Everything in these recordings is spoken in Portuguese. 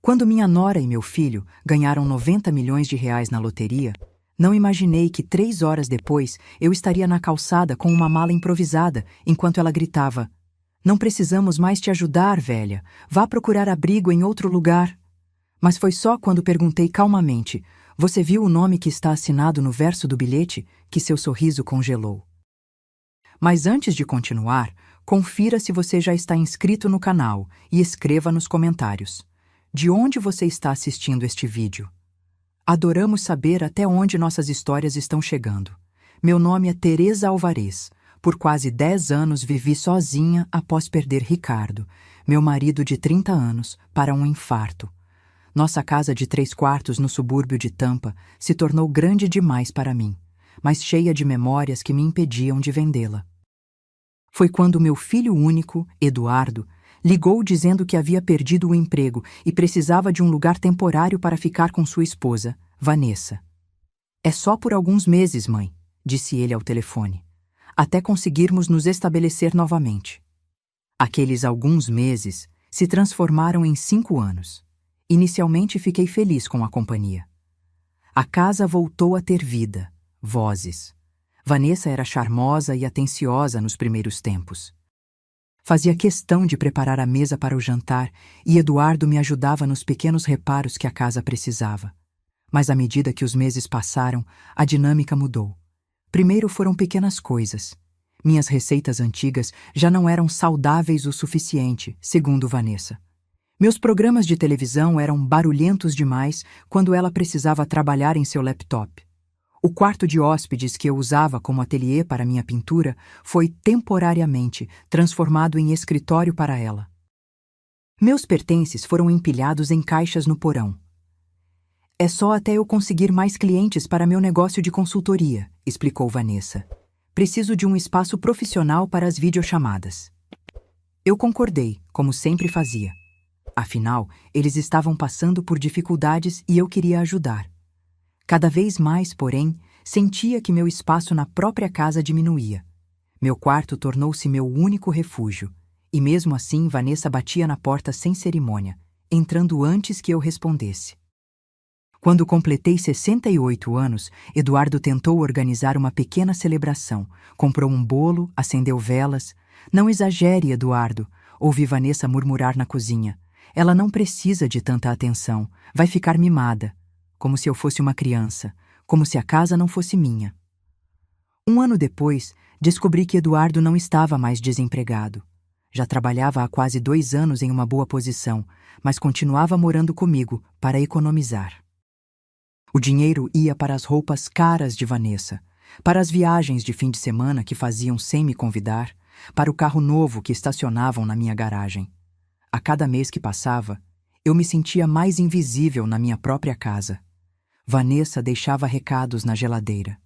Quando minha nora e meu filho ganharam 90 milhões de reais na loteria, não imaginei que 3 horas depois eu estaria na calçada com uma mala improvisada, enquanto ela gritava: "Não precisamos mais te ajudar, velha. Vá procurar abrigo em outro lugar." Mas foi só quando perguntei calmamente: "Você viu o nome que está assinado no verso do bilhete?" que seu sorriso congelou. Mas antes de continuar, confira se você já está inscrito no canal e escreva nos comentários: de onde você está assistindo este vídeo? Adoramos saber até onde nossas histórias estão chegando. Meu nome é Teresa Alvarez. Por quase 10 anos vivi sozinha após perder Ricardo, meu marido de 30 anos, para um infarto. Nossa casa de 3 quartos no subúrbio de Tampa se tornou grande demais para mim, mas cheia de memórias que me impediam de vendê-la. Foi quando meu filho único, Eduardo, ligou dizendo que havia perdido o emprego e precisava de um lugar temporário para ficar com sua esposa, Vanessa. "É só por alguns meses, mãe", disse ele ao telefone, "até conseguirmos nos estabelecer novamente." Aqueles alguns meses se transformaram em 5 anos. Inicialmente fiquei feliz com a companhia. A casa voltou a ter vida, vozes. Vanessa era charmosa e atenciosa nos primeiros tempos. Fazia questão de preparar a mesa para o jantar e Eduardo me ajudava nos pequenos reparos que a casa precisava. Mas à medida que os meses passaram, a dinâmica mudou. Primeiro foram pequenas coisas. Minhas receitas antigas já não eram saudáveis o suficiente, segundo Vanessa. Meus programas de televisão eram barulhentos demais quando ela precisava trabalhar em seu laptop. O quarto de hóspedes que eu usava como ateliê para minha pintura foi temporariamente transformado em escritório para ela. Meus pertences foram empilhados em caixas no porão. "É só até eu conseguir mais clientes para meu negócio de consultoria", explicou Vanessa. "Preciso de um espaço profissional para as videochamadas." Eu concordei, como sempre fazia. Afinal, eles estavam passando por dificuldades e eu queria ajudar. Cada vez mais, porém, sentia que meu espaço na própria casa diminuía. Meu quarto tornou-se meu único refúgio, e mesmo assim Vanessa batia na porta sem cerimônia, entrando antes que eu respondesse. Quando completei 68 anos, Eduardo tentou organizar uma pequena celebração. Comprou um bolo, acendeu velas. "Não exagere, Eduardo", ouvi Vanessa murmurar na cozinha. "Ela não precisa de tanta atenção, vai ficar mimada." Como se eu fosse uma criança, como se a casa não fosse minha. Um ano depois, descobri que Eduardo não estava mais desempregado. Já trabalhava há quase 2 anos em uma boa posição, mas continuava morando comigo para economizar. O dinheiro ia para as roupas caras de Vanessa, para as viagens de fim de semana que faziam sem me convidar, para o carro novo que estacionavam na minha garagem. A cada mês que passava, eu me sentia mais invisível na minha própria casa. Vanessa deixava recados na geladeira.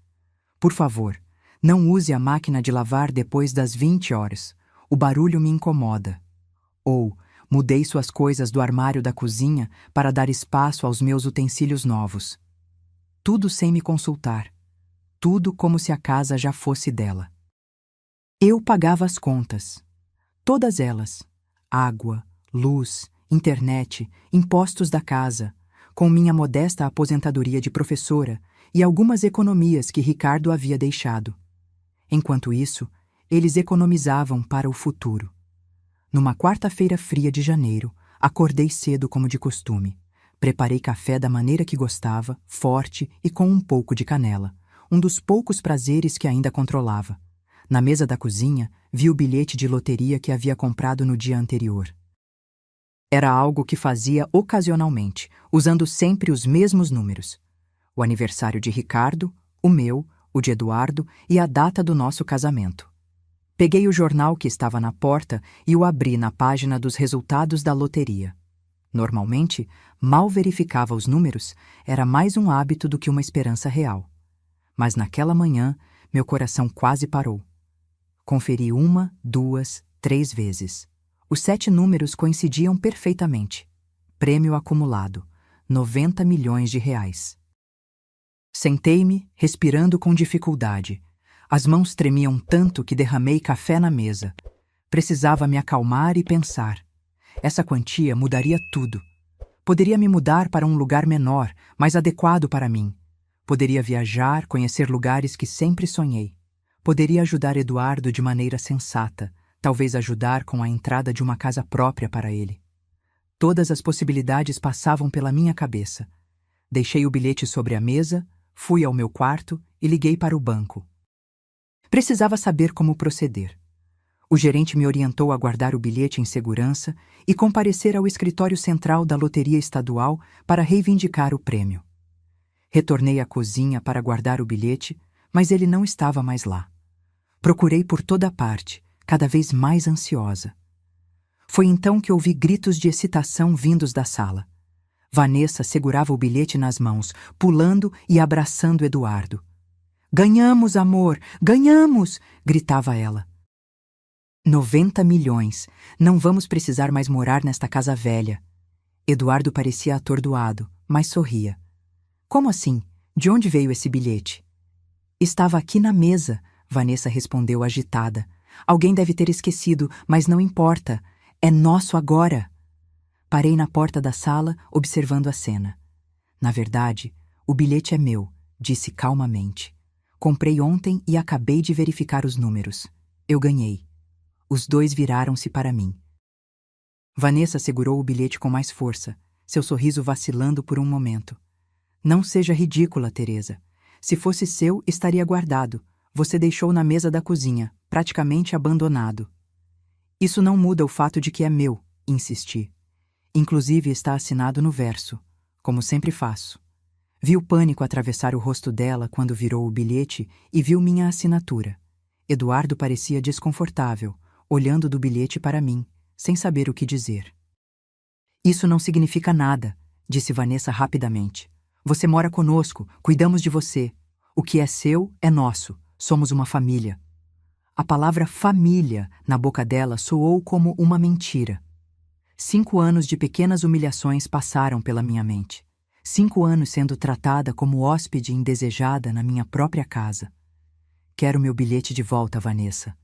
"Por favor, não use a máquina de lavar depois das 20 horas. O barulho me incomoda." Ou, "Mudei suas coisas do armário da cozinha para dar espaço aos meus utensílios novos." Tudo sem me consultar. Tudo como se a casa já fosse dela. Eu pagava as contas. Todas elas. Água, luz, internet, impostos da casa, com minha modesta aposentadoria de professora e algumas economias que Ricardo havia deixado. Enquanto isso, eles economizavam para o futuro. Numa quarta-feira fria de janeiro, acordei cedo como de costume. Preparei café da maneira que gostava, forte e com um pouco de canela, um dos poucos prazeres que ainda controlava. Na mesa da cozinha, vi o bilhete de loteria que havia comprado no dia anterior. Era algo que fazia ocasionalmente, usando sempre os mesmos números. O aniversário de Ricardo, o meu, o de Eduardo e a data do nosso casamento. Peguei o jornal que estava na porta e o abri na página dos resultados da loteria. Normalmente, mal verificava os números, era mais um hábito do que uma esperança real. Mas naquela manhã, meu coração quase parou. Conferi 1, 2, 3 vezes. Os 7 números coincidiam perfeitamente. Prêmio acumulado, 90 milhões de reais. Sentei-me, respirando com dificuldade. As mãos tremiam tanto que derramei café na mesa. Precisava me acalmar e pensar. Essa quantia mudaria tudo. Poderia me mudar para um lugar menor, mais adequado para mim. Poderia viajar, conhecer lugares que sempre sonhei. Poderia ajudar Eduardo de maneira sensata, talvez ajudar com a entrada de uma casa própria para ele. Todas as possibilidades passavam pela minha cabeça. Deixei o bilhete sobre a mesa, fui ao meu quarto e liguei para o banco. Precisava saber como proceder. O gerente me orientou a guardar o bilhete em segurança e comparecer ao escritório central da Loteria Estadual para reivindicar o prêmio. Retornei à cozinha para guardar o bilhete, mas ele não estava mais lá. Procurei por toda parte, cada vez mais ansiosa. Foi então que ouvi gritos de excitação vindos da sala. Vanessa segurava o bilhete nas mãos, pulando e abraçando Eduardo. "Ganhamos, amor! Ganhamos!" gritava ela. 90 milhões! Não vamos precisar mais morar nesta casa velha. Eduardo parecia atordoado, mas sorria. "Como assim? De onde veio esse bilhete?" "Estava aqui na mesa", Vanessa respondeu agitada. "Alguém deve ter esquecido, mas não importa. É nosso agora." Parei na porta da sala, observando a cena. "Na verdade, o bilhete é meu", disse calmamente. "Comprei ontem e acabei de verificar os números. Eu ganhei." Os dois viraram-se para mim. Vanessa segurou o bilhete com mais força, seu sorriso vacilando por um momento. "Não seja ridícula, Teresa. Se fosse seu, estaria guardado. Você deixou na mesa da cozinha, praticamente abandonado." "Isso não muda o fato de que é meu", insisti. "Inclusive está assinado no verso, como sempre faço." Vi o pânico atravessar o rosto dela quando virou o bilhete e viu minha assinatura. Eduardo parecia desconfortável, olhando do bilhete para mim, sem saber o que dizer. "Isso não significa nada", disse Vanessa rapidamente. "Você mora conosco, cuidamos de você. O que é seu é nosso, somos uma família." A palavra família na boca dela soou como uma mentira. 5 anos de pequenas humilhações passaram pela minha mente. 5 anos sendo tratada como hóspede indesejada na minha própria casa. "Quero meu bilhete de volta, Vanessa",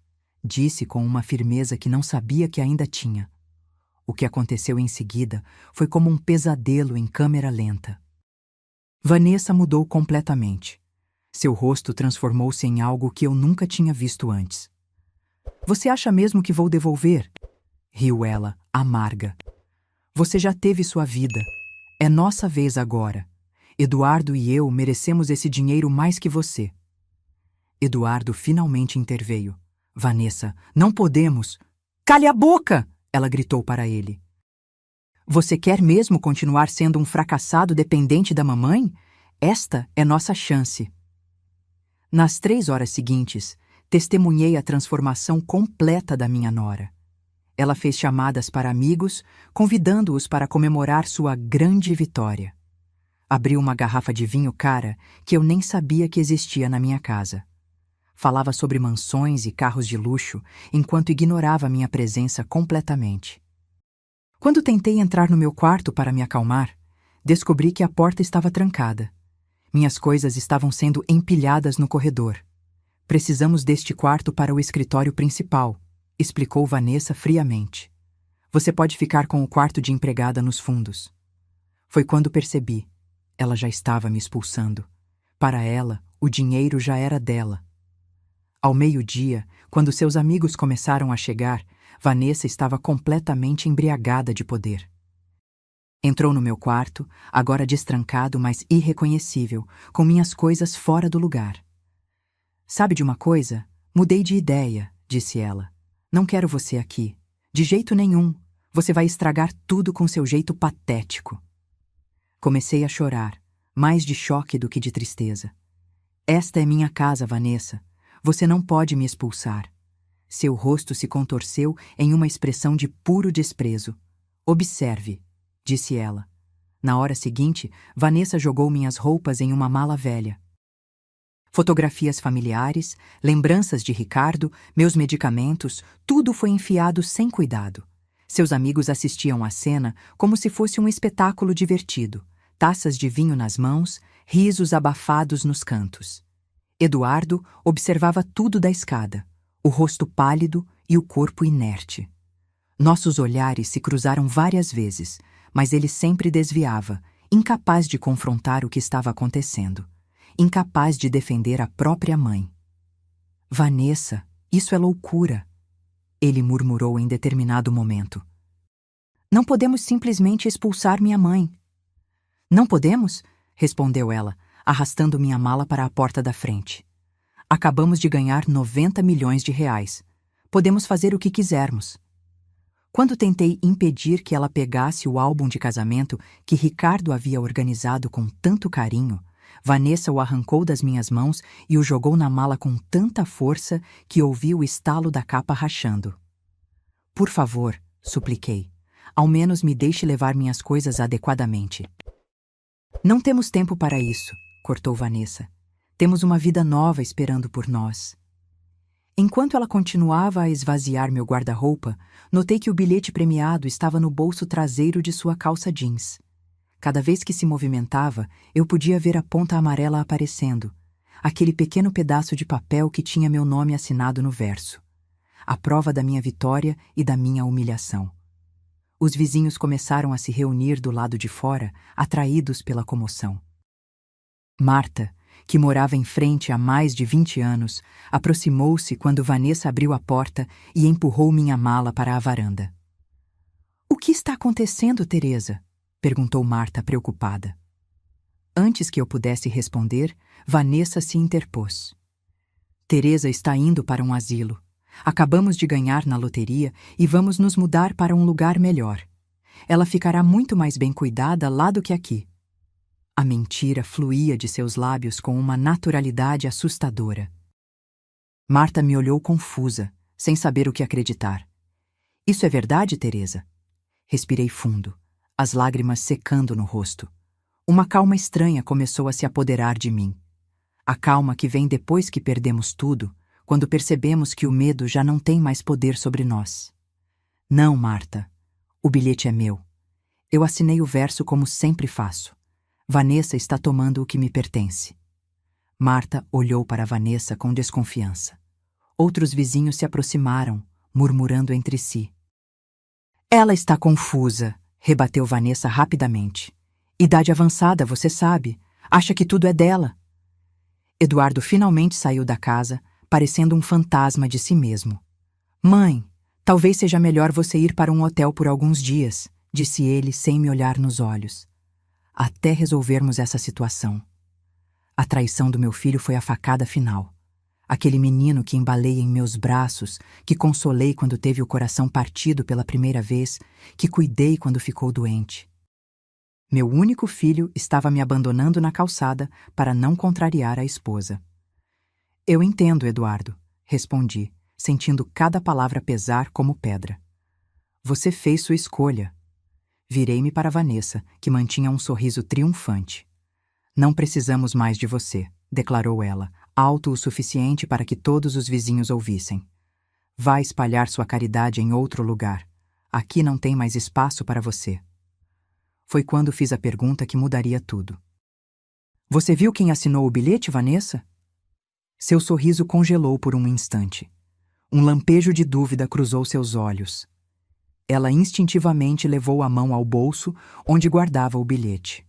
disse com uma firmeza que não sabia que ainda tinha. O que aconteceu em seguida foi como um pesadelo em câmera lenta. Vanessa mudou completamente. Seu rosto transformou-se em algo que eu nunca tinha visto antes. "Você acha mesmo que vou devolver?" riu ela, amarga. "Você já teve sua vida. É nossa vez agora. Eduardo e eu merecemos esse dinheiro mais que você." Eduardo finalmente interveio. "Vanessa, não podemos." "Cale a boca!" ela gritou para ele. "Você quer mesmo continuar sendo um fracassado dependente da mamãe? Esta é nossa chance." Nas 3 horas seguintes, testemunhei a transformação completa da minha nora. Ela fez chamadas para amigos, convidando-os para comemorar sua grande vitória. Abriu uma garrafa de vinho cara que eu nem sabia que existia na minha casa. Falava sobre mansões e carros de luxo, enquanto ignorava minha presença completamente. Quando tentei entrar no meu quarto para me acalmar, descobri que a porta estava trancada. Minhas coisas estavam sendo empilhadas no corredor. "Precisamos deste quarto para o escritório principal", explicou Vanessa friamente. "Você pode ficar com o quarto de empregada nos fundos." Foi quando percebi. Ela já estava me expulsando. Para ela, o dinheiro já era dela. Ao meio-dia, quando seus amigos começaram a chegar, Vanessa estava completamente embriagada de poder. Entrou no meu quarto, agora destrancado, mas irreconhecível, com minhas coisas fora do lugar. "Sabe de uma coisa? Mudei de ideia", disse ela. "Não quero você aqui. De jeito nenhum. Você vai estragar tudo com seu jeito patético." Comecei a chorar, mais de choque do que de tristeza. "Esta é minha casa, Vanessa. Você não pode me expulsar." Seu rosto se contorceu em uma expressão de puro desprezo. "Observe", disse ela. Na hora seguinte, Vanessa jogou minhas roupas em uma mala velha. Fotografias familiares, lembranças de Ricardo, meus medicamentos, tudo foi enfiado sem cuidado. Seus amigos assistiam à cena como se fosse um espetáculo divertido, taças de vinho nas mãos, risos abafados nos cantos. Eduardo observava tudo da escada, o rosto pálido e o corpo inerte. Nossos olhares se cruzaram várias vezes, mas ele sempre desviava, incapaz de confrontar o que estava acontecendo, incapaz de defender a própria mãe. Vanessa, isso é loucura, ele murmurou em determinado momento. Não podemos simplesmente expulsar minha mãe. Não podemos? Respondeu ela, arrastando minha mala para a porta da frente. Acabamos de ganhar 90 milhões de reais. Podemos fazer o que quisermos. Quando tentei impedir que ela pegasse o álbum de casamento que Ricardo havia organizado com tanto carinho, Vanessa o arrancou das minhas mãos e o jogou na mala com tanta força que ouvi o estalo da capa rachando. Por favor, supliquei, ao menos me deixe levar minhas coisas adequadamente. Não temos tempo para isso, cortou Vanessa. Temos uma vida nova esperando por nós. Enquanto ela continuava a esvaziar meu guarda-roupa, notei que o bilhete premiado estava no bolso traseiro de sua calça jeans. Cada vez que se movimentava, eu podia ver a ponta amarela aparecendo, aquele pequeno pedaço de papel que tinha meu nome assinado no verso. A prova da minha vitória e da minha humilhação. Os vizinhos começaram a se reunir do lado de fora, atraídos pela comoção. Marta, que morava em frente há mais de 20 anos, aproximou-se quando Vanessa abriu a porta e empurrou minha mala para a varanda. — O que está acontecendo, Teresa? Perguntou Marta preocupada. Antes que eu pudesse responder, Vanessa se interpôs. Teresa está indo para um asilo. Acabamos de ganhar na loteria e vamos nos mudar para um lugar melhor. Ela ficará muito mais bem cuidada lá do que aqui. A mentira fluía de seus lábios com uma naturalidade assustadora. Marta me olhou confusa, sem saber o que acreditar. — Isso é verdade, Teresa? Respirei fundo, as lágrimas secando no rosto. Uma calma estranha começou a se apoderar de mim. A calma que vem depois que perdemos tudo, quando percebemos que o medo já não tem mais poder sobre nós. — Não, Marta. O bilhete é meu. Eu assinei o verso como sempre faço. Vanessa está tomando o que me pertence. Marta olhou para Vanessa com desconfiança. Outros vizinhos se aproximaram, murmurando entre si. — Ela está confusa, rebateu Vanessa rapidamente. Idade avançada, você sabe. Acha que tudo é dela. Eduardo finalmente saiu da casa, parecendo um fantasma de si mesmo. — Mãe, talvez seja melhor você ir para um hotel por alguns dias, disse ele sem me olhar nos olhos. Até resolvermos essa situação. A traição do meu filho foi a facada final. Aquele menino que embalei em meus braços, que consolei quando teve o coração partido pela primeira vez, que cuidei quando ficou doente. Meu único filho estava me abandonando na calçada para não contrariar a esposa. — Eu entendo, Eduardo, respondi, sentindo cada palavra pesar como pedra. Você fez sua escolha. Virei-me para Vanessa, que mantinha um sorriso triunfante. Não precisamos mais de você, declarou ela, alto o suficiente para que todos os vizinhos ouvissem. Vá espalhar sua caridade em outro lugar. Aqui não tem mais espaço para você. Foi quando fiz a pergunta que mudaria tudo. Você viu quem assinou o bilhete, Vanessa? Seu sorriso congelou por um instante. Um lampejo de dúvida cruzou seus olhos. Ela instintivamente levou a mão ao bolso, onde guardava o bilhete.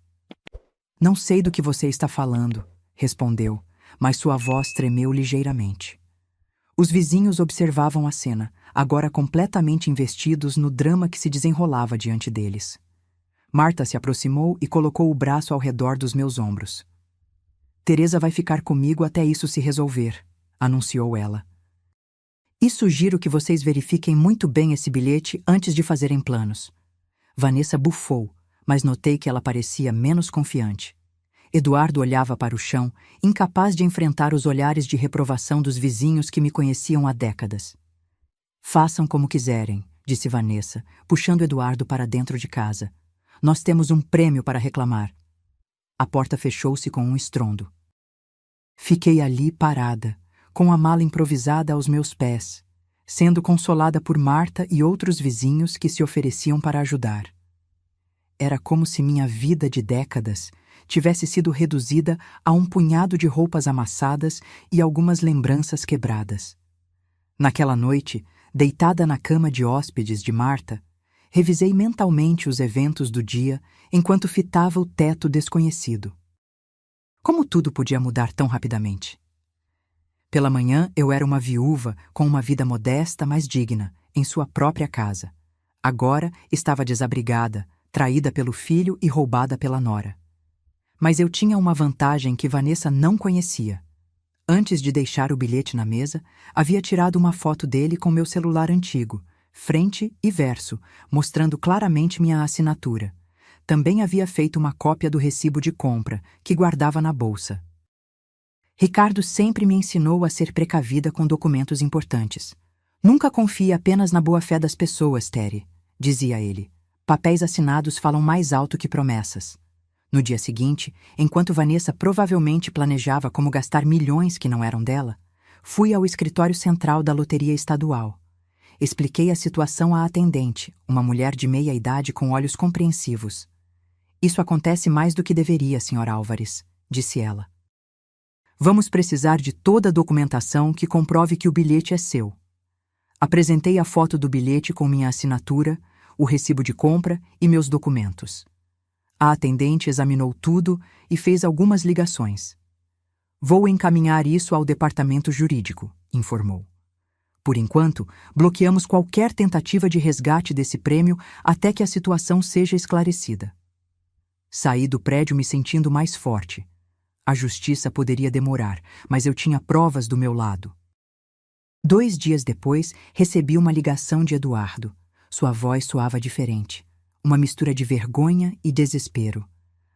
Não sei do que você está falando, respondeu, mas sua voz tremeu ligeiramente. Os vizinhos observavam a cena, agora completamente investidos no drama que se desenrolava diante deles. Marta se aproximou e colocou o braço ao redor dos meus ombros. Teresa vai ficar comigo até isso se resolver, anunciou ela. E sugiro que vocês verifiquem muito bem esse bilhete antes de fazerem planos. Vanessa bufou, mas notei que ela parecia menos confiante. Eduardo olhava para o chão, incapaz de enfrentar os olhares de reprovação dos vizinhos que me conheciam há décadas. Façam como quiserem, disse Vanessa, puxando Eduardo para dentro de casa. Nós temos um prêmio para reclamar. A porta fechou-se com um estrondo. Fiquei ali parada, com a mala improvisada aos meus pés, sendo consolada por Marta e outros vizinhos que se ofereciam para ajudar. Era como se minha vida de décadas tivesse sido reduzida a um punhado de roupas amassadas e algumas lembranças quebradas. Naquela noite, deitada na cama de hóspedes de Marta, revisei mentalmente os eventos do dia enquanto fitava o teto desconhecido. Como tudo podia mudar tão rapidamente? Pela manhã eu era uma viúva com uma vida modesta, mas digna, em sua própria casa. Agora estava desabrigada, traída pelo filho e roubada pela nora. Mas eu tinha uma vantagem que Vanessa não conhecia. Antes de deixar o bilhete na mesa, havia tirado uma foto dele com meu celular antigo, frente e verso, mostrando claramente minha assinatura. Também havia feito uma cópia do recibo de compra, que guardava na bolsa. Ricardo sempre me ensinou a ser precavida com documentos importantes. Nunca confie apenas na boa-fé das pessoas, Terry, dizia ele. Papéis assinados falam mais alto que promessas. No dia seguinte, enquanto Vanessa provavelmente planejava como gastar milhões que não eram dela, fui ao escritório central da Loteria Estadual. Expliquei a situação à atendente, uma mulher de meia idade com olhos compreensivos. Isso acontece mais do que deveria, Sr. Álvares, disse ela. Vamos precisar de toda a documentação que comprove que o bilhete é seu. Apresentei a foto do bilhete com minha assinatura, o recibo de compra e meus documentos. A atendente examinou tudo e fez algumas ligações. Vou encaminhar isso ao departamento jurídico, informou. Por enquanto, bloqueamos qualquer tentativa de resgate desse prêmio até que a situação seja esclarecida. Saí do prédio me sentindo mais forte. A justiça poderia demorar, mas eu tinha provas do meu lado. 2 dias depois, recebi uma ligação de Eduardo. Sua voz soava diferente. Uma mistura de vergonha e desespero.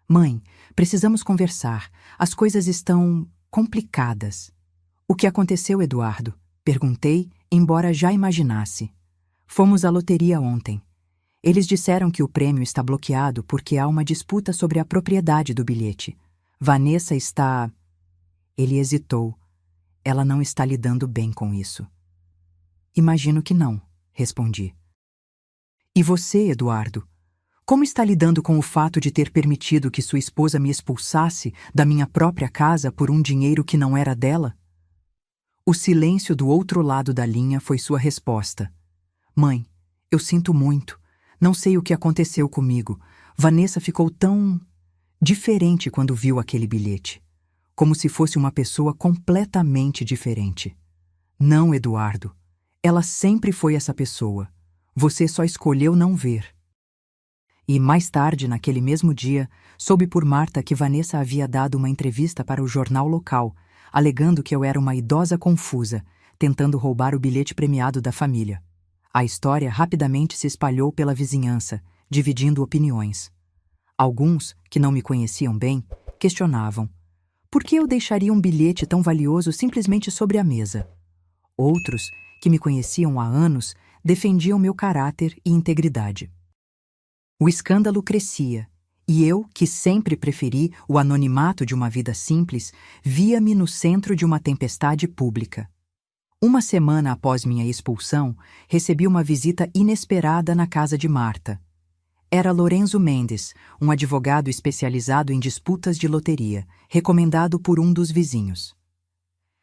Mãe, precisamos conversar. As coisas estão complicadas. O que aconteceu, Eduardo? Perguntei, embora já imaginasse. Fomos à loteria ontem. Eles disseram que o prêmio está bloqueado porque há uma disputa sobre a propriedade do bilhete. Vanessa está... Ele hesitou. Ela não está lidando bem com isso. Imagino que não, respondi. E você, Eduardo? Como está lidando com o fato de ter permitido que sua esposa me expulsasse da minha própria casa por um dinheiro que não era dela? O silêncio do outro lado da linha foi sua resposta. Mãe, eu sinto muito. Não sei o que aconteceu comigo. Vanessa ficou tão... diferente quando viu aquele bilhete. Como se fosse uma pessoa completamente diferente. Não, Eduardo. Ela sempre foi essa pessoa. Você só escolheu não ver. E mais tarde, naquele mesmo dia, soube por Marta que Vanessa havia dado uma entrevista para o jornal local, alegando que eu era uma idosa confusa, tentando roubar o bilhete premiado da família. A história rapidamente se espalhou pela vizinhança, dividindo opiniões. Alguns, que não me conheciam bem, questionavam: por que eu deixaria um bilhete tão valioso simplesmente sobre a mesa? Outros, que me conheciam há anos, defendiam meu caráter e integridade. O escândalo crescia, e eu, que sempre preferi o anonimato de uma vida simples, via-me no centro de uma tempestade pública. Uma semana após minha expulsão, recebi uma visita inesperada na casa de Marta. Era Lorenzo Mendes, um advogado especializado em disputas de loteria, recomendado por um dos vizinhos.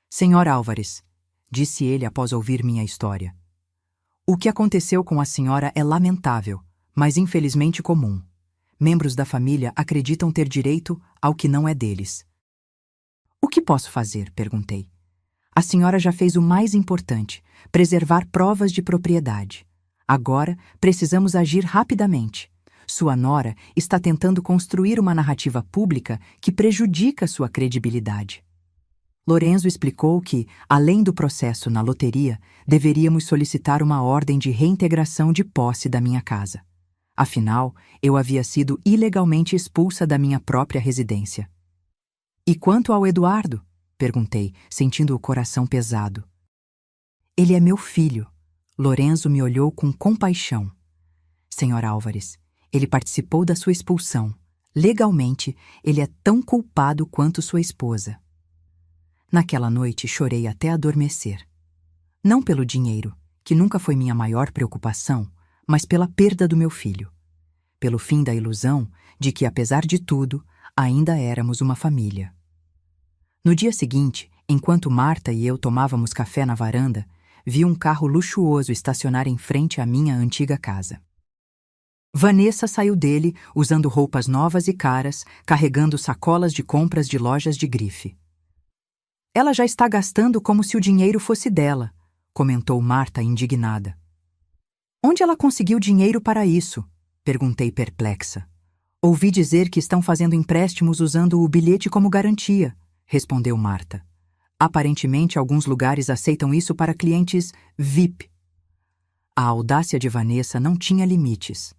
Senhor Álvares, disse ele após ouvir minha história. O que aconteceu com a senhora é lamentável, mas infelizmente comum. Membros da família acreditam ter direito ao que não é deles. O que posso fazer? Perguntei. A senhora já fez o mais importante, preservar provas de propriedade. Agora, precisamos agir rapidamente. Sua nora está tentando construir uma narrativa pública que prejudica sua credibilidade. Lorenzo explicou que, além do processo na loteria, deveríamos solicitar uma ordem de reintegração de posse da minha casa. Afinal, eu havia sido ilegalmente expulsa da minha própria residência. E quanto ao Eduardo? Perguntei, sentindo o coração pesado. Ele é meu filho. Lorenzo me olhou com compaixão. Senhor Álvares, ele participou da sua expulsão. Legalmente, ele é tão culpado quanto sua esposa. Naquela noite, chorei até adormecer. Não pelo dinheiro, que nunca foi minha maior preocupação, mas pela perda do meu filho. Pelo fim da ilusão de que, apesar de tudo, ainda éramos uma família. No dia seguinte, enquanto Marta e eu tomávamos café na varanda, vi um carro luxuoso estacionar em frente à minha antiga casa. Vanessa saiu dele usando roupas novas e caras, carregando sacolas de compras de lojas de grife. Ela já está gastando como se o dinheiro fosse dela, comentou Marta indignada. Onde ela conseguiu dinheiro para isso? Perguntei perplexa. Ouvi dizer que estão fazendo empréstimos usando o bilhete como garantia, respondeu Marta. Aparentemente, alguns lugares aceitam isso para clientes VIP. A audácia de Vanessa não tinha limites.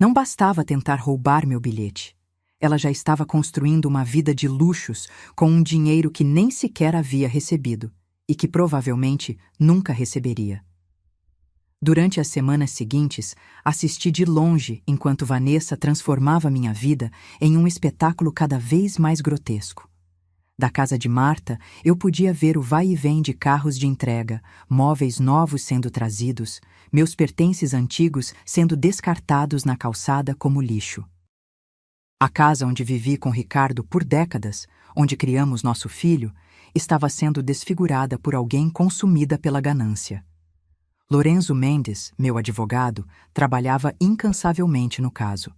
Não bastava tentar roubar meu bilhete. Ela já estava construindo uma vida de luxos com um dinheiro que nem sequer havia recebido e que provavelmente nunca receberia. Durante as semanas seguintes, assisti de longe enquanto Vanessa transformava minha vida em um espetáculo cada vez mais grotesco. Da casa de Marta, eu podia ver o vai e vem de carros de entrega, móveis novos sendo trazidos, meus pertences antigos sendo descartados na calçada como lixo. A casa onde vivi com Ricardo por décadas, onde criamos nosso filho, estava sendo desfigurada por alguém consumida pela ganância. Lorenzo Mendes, meu advogado, trabalhava incansavelmente no caso.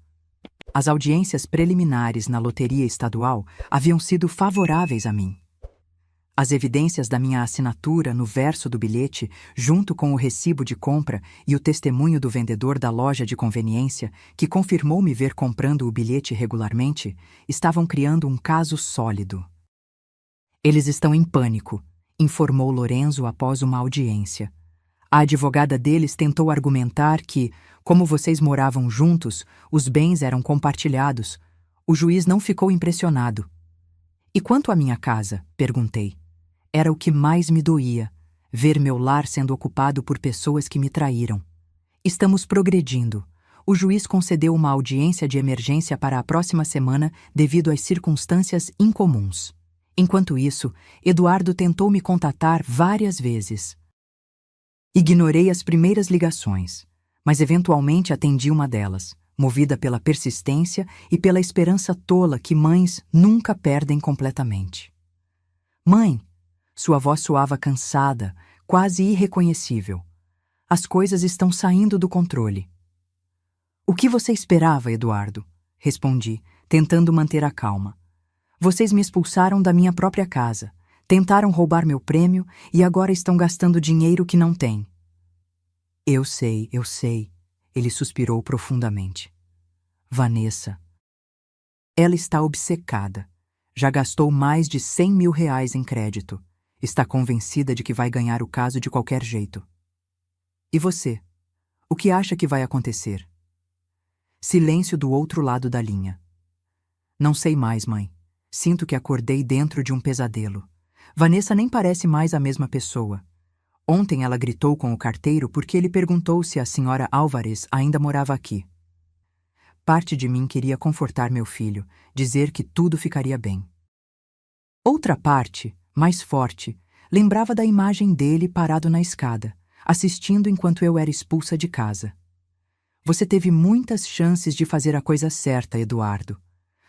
As audiências preliminares na loteria estadual haviam sido favoráveis a mim. As evidências da minha assinatura no verso do bilhete, junto com o recibo de compra e o testemunho do vendedor da loja de conveniência, que confirmou me ver comprando o bilhete regularmente, estavam criando um caso sólido. Eles estão em pânico, informou Lorenzo após uma audiência. A advogada deles tentou argumentar que, como vocês moravam juntos, os bens eram compartilhados. O juiz não ficou impressionado. E quanto à minha casa? Perguntei. Era o que mais me doía, ver meu lar sendo ocupado por pessoas que me traíram. Estamos progredindo. O juiz concedeu uma audiência de emergência para a próxima semana devido às circunstâncias incomuns. Enquanto isso, Eduardo tentou me contatar várias vezes. Ignorei as primeiras ligações, mas eventualmente atendi uma delas, movida pela persistência e pela esperança tola que mães nunca perdem completamente. Mãe! Sua voz soava cansada, quase irreconhecível. As coisas estão saindo do controle. O que você esperava, Eduardo? Respondi, tentando manter a calma. Vocês me expulsaram da minha própria casa. Tentaram roubar meu prêmio e agora estão gastando dinheiro que não têm. Eu sei, ele suspirou profundamente. Vanessa. Ela está obcecada. Já gastou mais de 100 mil reais em crédito. Está convencida de que vai ganhar o caso de qualquer jeito. E você? O que acha que vai acontecer? Silêncio do outro lado da linha. Não sei mais, mãe. Sinto que acordei dentro de um pesadelo. Vanessa nem parece mais a mesma pessoa. Ontem ela gritou com o carteiro porque ele perguntou se a senhora Álvares ainda morava aqui. Parte de mim queria confortar meu filho, dizer que tudo ficaria bem. Outra parte, mais forte, lembrava da imagem dele parado na escada, assistindo enquanto eu era expulsa de casa. Você teve muitas chances de fazer a coisa certa, Eduardo.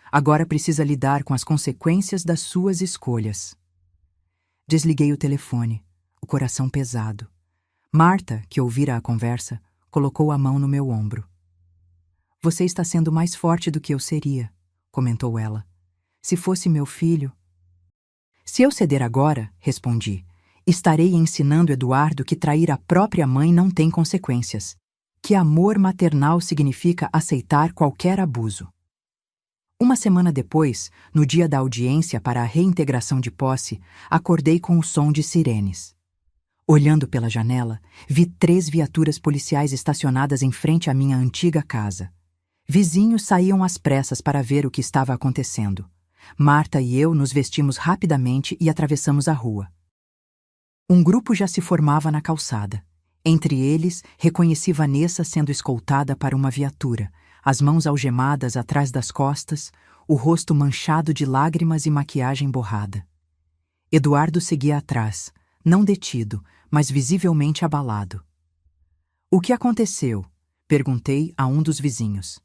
Agora precisa lidar com as consequências das suas escolhas. Desliguei o telefone, o coração pesado. Marta, que ouvira a conversa, colocou a mão no meu ombro. Você está sendo mais forte do que eu seria, comentou ela. Se fosse meu filho... Se eu ceder agora, respondi, estarei ensinando Eduardo que trair a própria mãe não tem consequências, que amor maternal significa aceitar qualquer abuso. Uma semana depois, no dia da audiência para a reintegração de posse, acordei com o som de sirenes. Olhando pela janela, vi 3 viaturas policiais estacionadas em frente à minha antiga casa. Vizinhos saíam às pressas para ver o que estava acontecendo. Marta e eu nos vestimos rapidamente e atravessamos a rua. Um grupo já se formava na calçada. Entre eles, reconheci Vanessa sendo escoltada para uma viatura, as mãos algemadas atrás das costas, o rosto manchado de lágrimas e maquiagem borrada. Eduardo seguia atrás, não detido, mas visivelmente abalado. O que aconteceu? Perguntei a um dos vizinhos.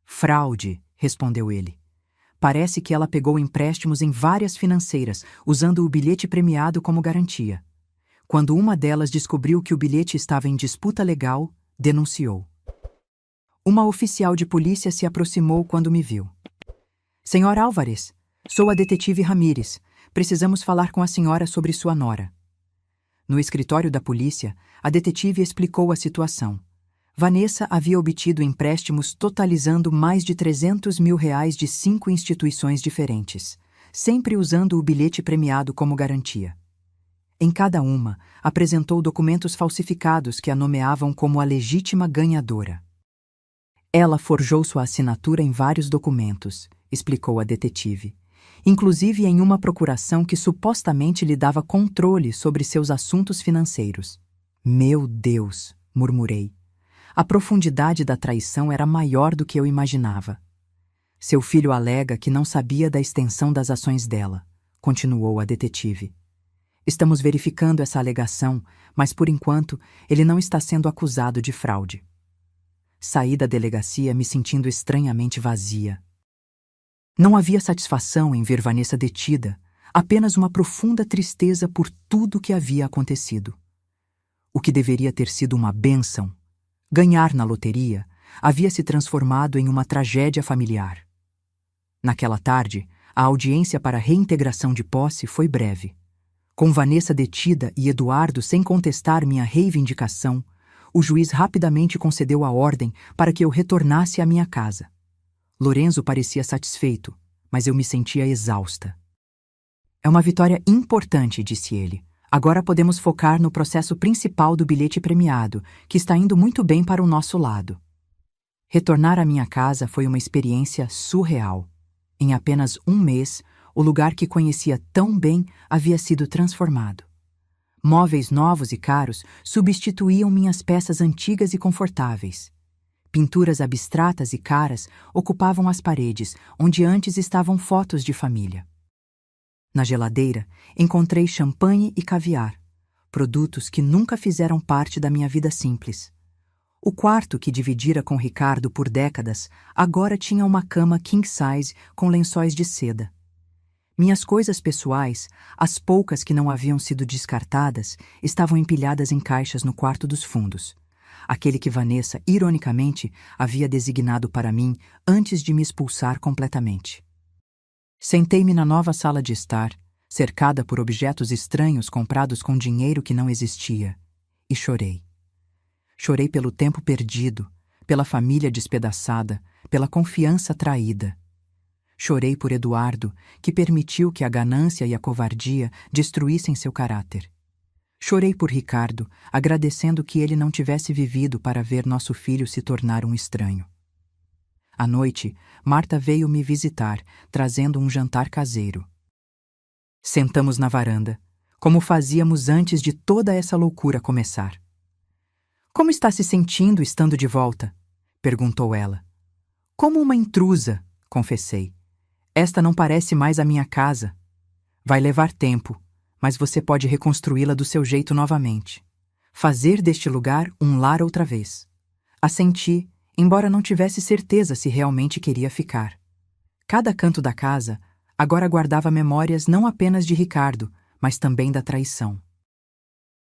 Fraude, respondeu ele. Parece que ela pegou empréstimos em várias financeiras, usando o bilhete premiado como garantia. Quando uma delas descobriu que o bilhete estava em disputa legal, denunciou. Uma oficial de polícia se aproximou quando me viu. Senhor Álvares, sou a detetive Ramírez. Precisamos falar com a senhora sobre sua nora. No escritório da polícia, a detetive explicou a situação. Vanessa havia obtido empréstimos totalizando mais de R$300 mil de 5 instituições diferentes, sempre usando o bilhete premiado como garantia. Em cada uma, apresentou documentos falsificados que a nomeavam como a legítima ganhadora. Ela forjou sua assinatura em vários documentos, explicou a detetive, inclusive em uma procuração que supostamente lhe dava controle sobre seus assuntos financeiros. Meu Deus, murmurei. A profundidade da traição era maior do que eu imaginava. Seu filho alega que não sabia da extensão das ações dela, continuou a detetive. Estamos verificando essa alegação, mas por enquanto ele não está sendo acusado de fraude. Saí da delegacia me sentindo estranhamente vazia. Não havia satisfação em ver Vanessa detida, apenas uma profunda tristeza por tudo que havia acontecido. O que deveria ter sido uma bênção, ganhar na loteria, havia se transformado em uma tragédia familiar. Naquela tarde, a audiência para a reintegração de posse foi breve. Com Vanessa detida e Eduardo sem contestar minha reivindicação, o juiz rapidamente concedeu a ordem para que eu retornasse à minha casa. Lorenzo parecia satisfeito, mas eu me sentia exausta. É uma vitória importante, disse ele. Agora podemos focar no processo principal do bilhete premiado, que está indo muito bem para o nosso lado. Retornar à minha casa foi uma experiência surreal. Em apenas um mês, o lugar que conhecia tão bem havia sido transformado. Móveis novos e caros substituíam minhas peças antigas e confortáveis. Pinturas abstratas e caras ocupavam as paredes, onde antes estavam fotos de família. Na geladeira, encontrei champanhe e caviar, produtos que nunca fizeram parte da minha vida simples. O quarto que dividira com Ricardo por décadas agora tinha uma cama king size com lençóis de seda. Minhas coisas pessoais, as poucas que não haviam sido descartadas, estavam empilhadas em caixas no quarto dos fundos, aquele que Vanessa, ironicamente, havia designado para mim antes de me expulsar completamente. Sentei-me na nova sala de estar, cercada por objetos estranhos comprados com dinheiro que não existia, e chorei. Chorei pelo tempo perdido, pela família despedaçada, pela confiança traída. Chorei por Eduardo, que permitiu que a ganância e a covardia destruíssem seu caráter. Chorei por Ricardo, agradecendo que ele não tivesse vivido para ver nosso filho se tornar um estranho. À noite, Marta veio me visitar, trazendo um jantar caseiro. Sentamos na varanda, como fazíamos antes de toda essa loucura começar. Como está se sentindo estando de volta? Perguntou ela. Como uma intrusa, confessei. Esta não parece mais a minha casa. Vai levar tempo, mas você pode reconstruí-la do seu jeito novamente. Fazer deste lugar um lar outra vez. Assenti, embora não tivesse certeza se realmente queria ficar. Cada canto da casa agora guardava memórias não apenas de Ricardo, mas também da traição.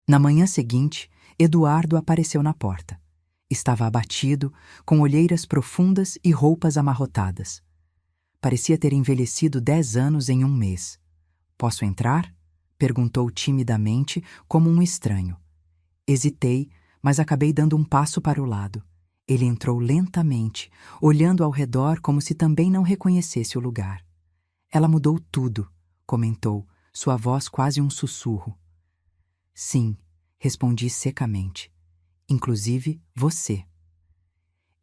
Na manhã seguinte, Eduardo apareceu na porta. Estava abatido, com olheiras profundas e roupas amarrotadas. Parecia ter envelhecido 10 anos em um mês. Posso entrar? Perguntou timidamente, como um estranho. Hesitei, mas acabei dando um passo para o lado. Ele entrou lentamente, olhando ao redor como se também não reconhecesse o lugar. Ela mudou tudo, comentou, sua voz quase um sussurro. Sim, respondi secamente. Inclusive você.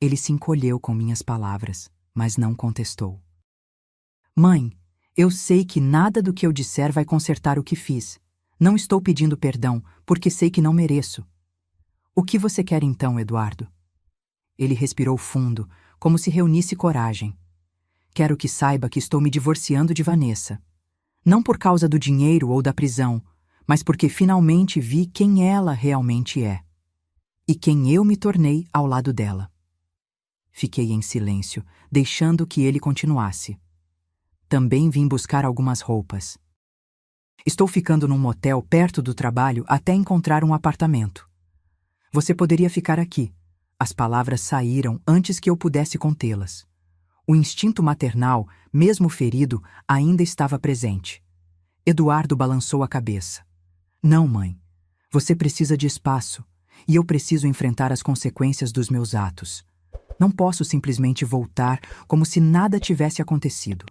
Ele se encolheu com minhas palavras, mas não contestou. Mãe, eu sei que nada do que eu disser vai consertar o que fiz. Não estou pedindo perdão, porque sei que não mereço. O que você quer então, Eduardo? Ele respirou fundo, como se reunisse coragem. Quero que saiba que estou me divorciando de Vanessa. Não por causa do dinheiro ou da prisão, mas porque finalmente vi quem ela realmente é. E quem eu me tornei ao lado dela. Fiquei em silêncio, deixando que ele continuasse. Também vim buscar algumas roupas. Estou ficando num motel perto do trabalho até encontrar um apartamento. Você poderia ficar aqui. As palavras saíram antes que eu pudesse contê-las. O instinto maternal, mesmo ferido, ainda estava presente. Eduardo balançou a cabeça. Não, mãe. Você precisa de espaço, e eu preciso enfrentar as consequências dos meus atos. Não posso simplesmente voltar como se nada tivesse acontecido.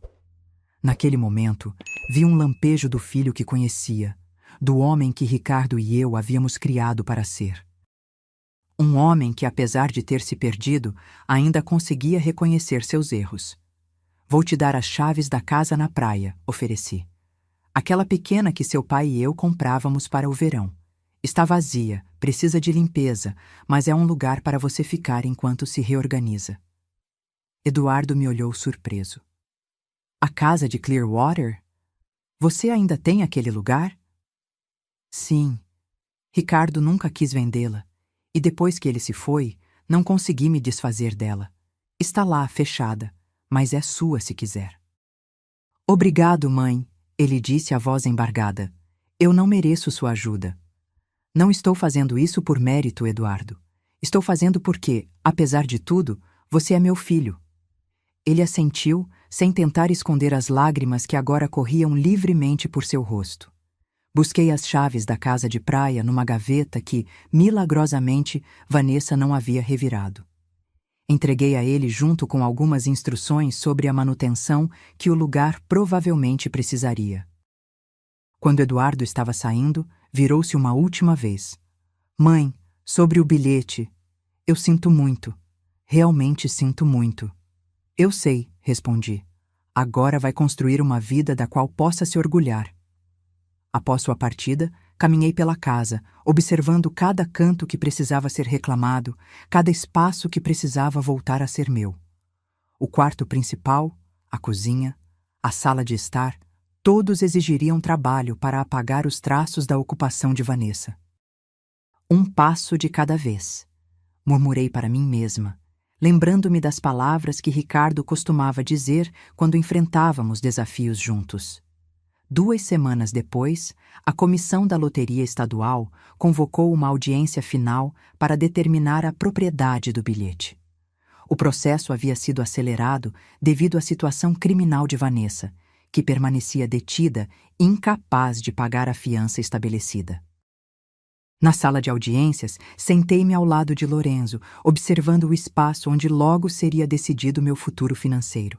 Naquele momento, vi um lampejo do filho que conhecia, do homem que Ricardo e eu havíamos criado para ser. Um homem que, apesar de ter se perdido, ainda conseguia reconhecer seus erros. Vou te dar as chaves da casa na praia, ofereci. Aquela pequena que seu pai e eu comprávamos para o verão. Está vazia, precisa de limpeza, mas é um lugar para você ficar enquanto se reorganiza. Eduardo me olhou surpreso. A casa de Clearwater? Você ainda tem aquele lugar? Sim. Ricardo nunca quis vendê-la, e depois que ele se foi, não consegui me desfazer dela. Está lá, fechada, mas é sua se quiser. Obrigado, mãe, ele disse a voz embargada. Eu não mereço sua ajuda. Não estou fazendo isso por mérito, Eduardo. Estou fazendo porque, apesar de tudo, você é meu filho. Ele assentiu, sem tentar esconder as lágrimas que agora corriam livremente por seu rosto. Busquei as chaves da casa de praia numa gaveta que, milagrosamente, Vanessa não havia revirado. Entreguei a ele junto com algumas instruções sobre a manutenção que o lugar provavelmente precisaria. Quando Eduardo estava saindo, virou-se uma última vez. Mãe, sobre o bilhete. Eu sinto muito. Realmente sinto muito. Eu sei, respondi. Agora vai construir uma vida da qual possa se orgulhar. Após sua partida, caminhei pela casa, observando cada canto que precisava ser reclamado, cada espaço que precisava voltar a ser meu. O quarto principal, a cozinha, a sala de estar, todos exigiriam trabalho para apagar os traços da ocupação de Vanessa. Um passo de cada vez, murmurei para mim mesma, lembrando-me das palavras que Ricardo costumava dizer quando enfrentávamos desafios juntos. 2 semanas depois, a comissão da Loteria Estadual convocou uma audiência final para determinar a propriedade do bilhete. O processo havia sido acelerado devido à situação criminal de Vanessa, que permanecia detida, incapaz de pagar a fiança estabelecida. Na sala de audiências, sentei-me ao lado de Lorenzo, observando o espaço onde logo seria decidido meu futuro financeiro.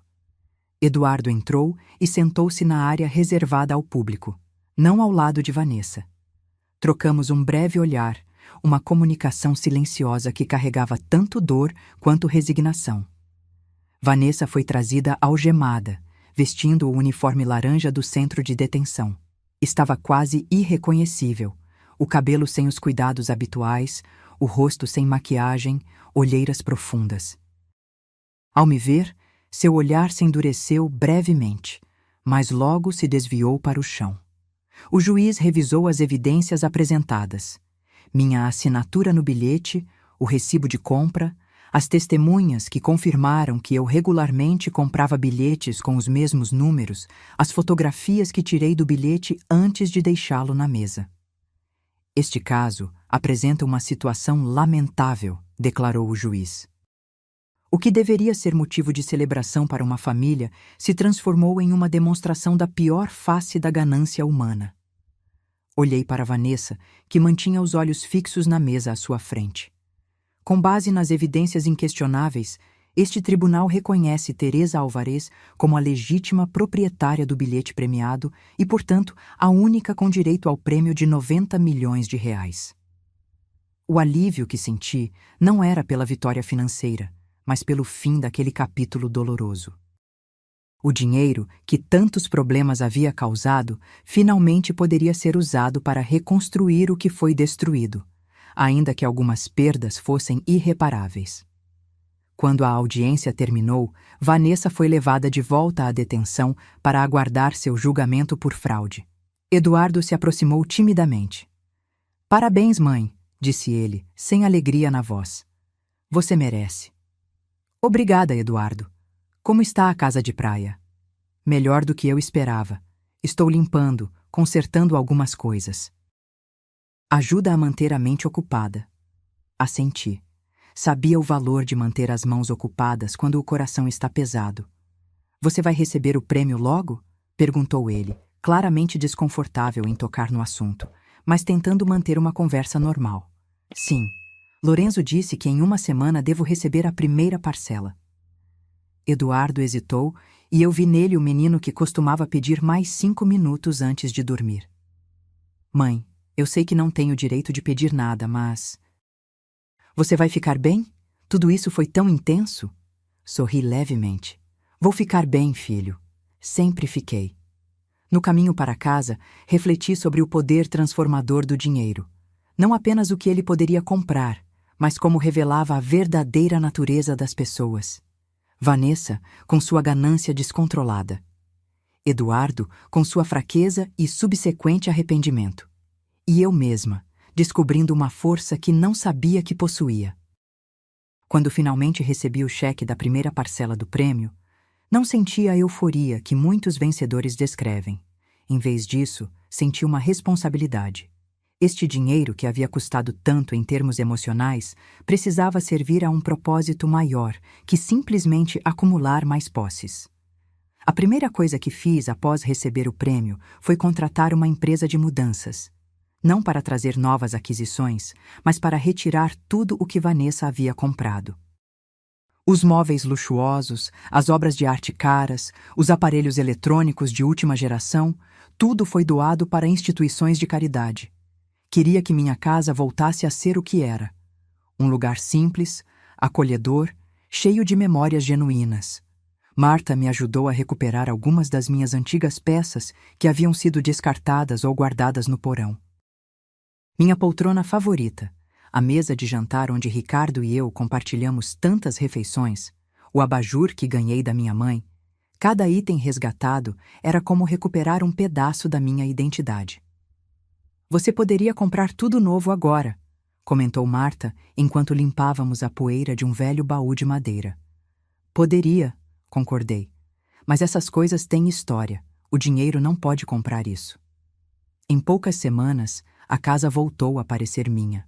Eduardo entrou e sentou-se na área reservada ao público, não ao lado de Vanessa. Trocamos um breve olhar, uma comunicação silenciosa que carregava tanto dor quanto resignação. Vanessa foi trazida algemada, vestindo o uniforme laranja do centro de detenção. Estava quase irreconhecível, o cabelo sem os cuidados habituais, o rosto sem maquiagem, olheiras profundas. Ao me ver, seu olhar se endureceu brevemente, mas logo se desviou para o chão. O juiz revisou as evidências apresentadas. Minha assinatura no bilhete, o recibo de compra, as testemunhas que confirmaram que eu regularmente comprava bilhetes com os mesmos números, as fotografias que tirei do bilhete antes de deixá-lo na mesa. Este caso apresenta uma situação lamentável, declarou o juiz. O que deveria ser motivo de celebração para uma família se transformou em uma demonstração da pior face da ganância humana. Olhei para Vanessa, que mantinha os olhos fixos na mesa à sua frente. Com base nas evidências inquestionáveis, este tribunal reconhece Teresa Alvarez como a legítima proprietária do bilhete premiado e, portanto, a única com direito ao prêmio de 90 milhões de reais. O alívio que senti não era pela vitória financeira, mas pelo fim daquele capítulo doloroso. O dinheiro, que tantos problemas havia causado, finalmente poderia ser usado para reconstruir o que foi destruído, ainda que algumas perdas fossem irreparáveis. Quando a audiência terminou, Vanessa foi levada de volta à detenção para aguardar seu julgamento por fraude. Eduardo se aproximou timidamente. "Parabéns, mãe", disse ele, sem alegria na voz. "Você merece." "Obrigada, Eduardo. Como está a casa de praia?" "Melhor do que eu esperava. Estou limpando, consertando algumas coisas." "Ajuda a manter a mente ocupada." Assenti. Sabia o valor de manter as mãos ocupadas quando o coração está pesado. Você vai receber o prêmio logo? Perguntou ele, claramente desconfortável em tocar no assunto, mas tentando manter uma conversa normal. Sim. Lorenzo disse que em uma semana devo receber a primeira parcela. Eduardo hesitou e eu vi nele o menino que costumava pedir mais 5 minutos antes de dormir. Mãe, eu sei que não tenho direito de pedir nada, mas... Você vai ficar bem? Tudo isso foi tão intenso? Sorri levemente. Vou ficar bem, filho. Sempre fiquei. No caminho para casa, refleti sobre o poder transformador do dinheiro. Não apenas o que ele poderia comprar, mas como revelava a verdadeira natureza das pessoas. Vanessa, com sua ganância descontrolada. Eduardo, com sua fraqueza e subsequente arrependimento. E eu mesma, descobrindo uma força que não sabia que possuía. Quando finalmente recebi o cheque da primeira parcela do prêmio, não senti a euforia que muitos vencedores descrevem. Em vez disso, senti uma responsabilidade. Este dinheiro, que havia custado tanto em termos emocionais, precisava servir a um propósito maior que simplesmente acumular mais posses. A primeira coisa que fiz após receber o prêmio foi contratar uma empresa de mudanças. Não para trazer novas aquisições, mas para retirar tudo o que Vanessa havia comprado. Os móveis luxuosos, as obras de arte caras, os aparelhos eletrônicos de última geração, tudo foi doado para instituições de caridade. Queria que minha casa voltasse a ser o que era. Um lugar simples, acolhedor, cheio de memórias genuínas. Marta me ajudou a recuperar algumas das minhas antigas peças que haviam sido descartadas ou guardadas no porão. Minha poltrona favorita, a mesa de jantar onde Ricardo e eu compartilhamos tantas refeições, o abajur que ganhei da minha mãe, cada item resgatado era como recuperar um pedaço da minha identidade. Você poderia comprar tudo novo agora, comentou Marta enquanto limpávamos a poeira de um velho baú de madeira. Poderia, concordei, mas essas coisas têm história, o dinheiro não pode comprar isso. Em poucas semanas, a casa voltou a parecer minha.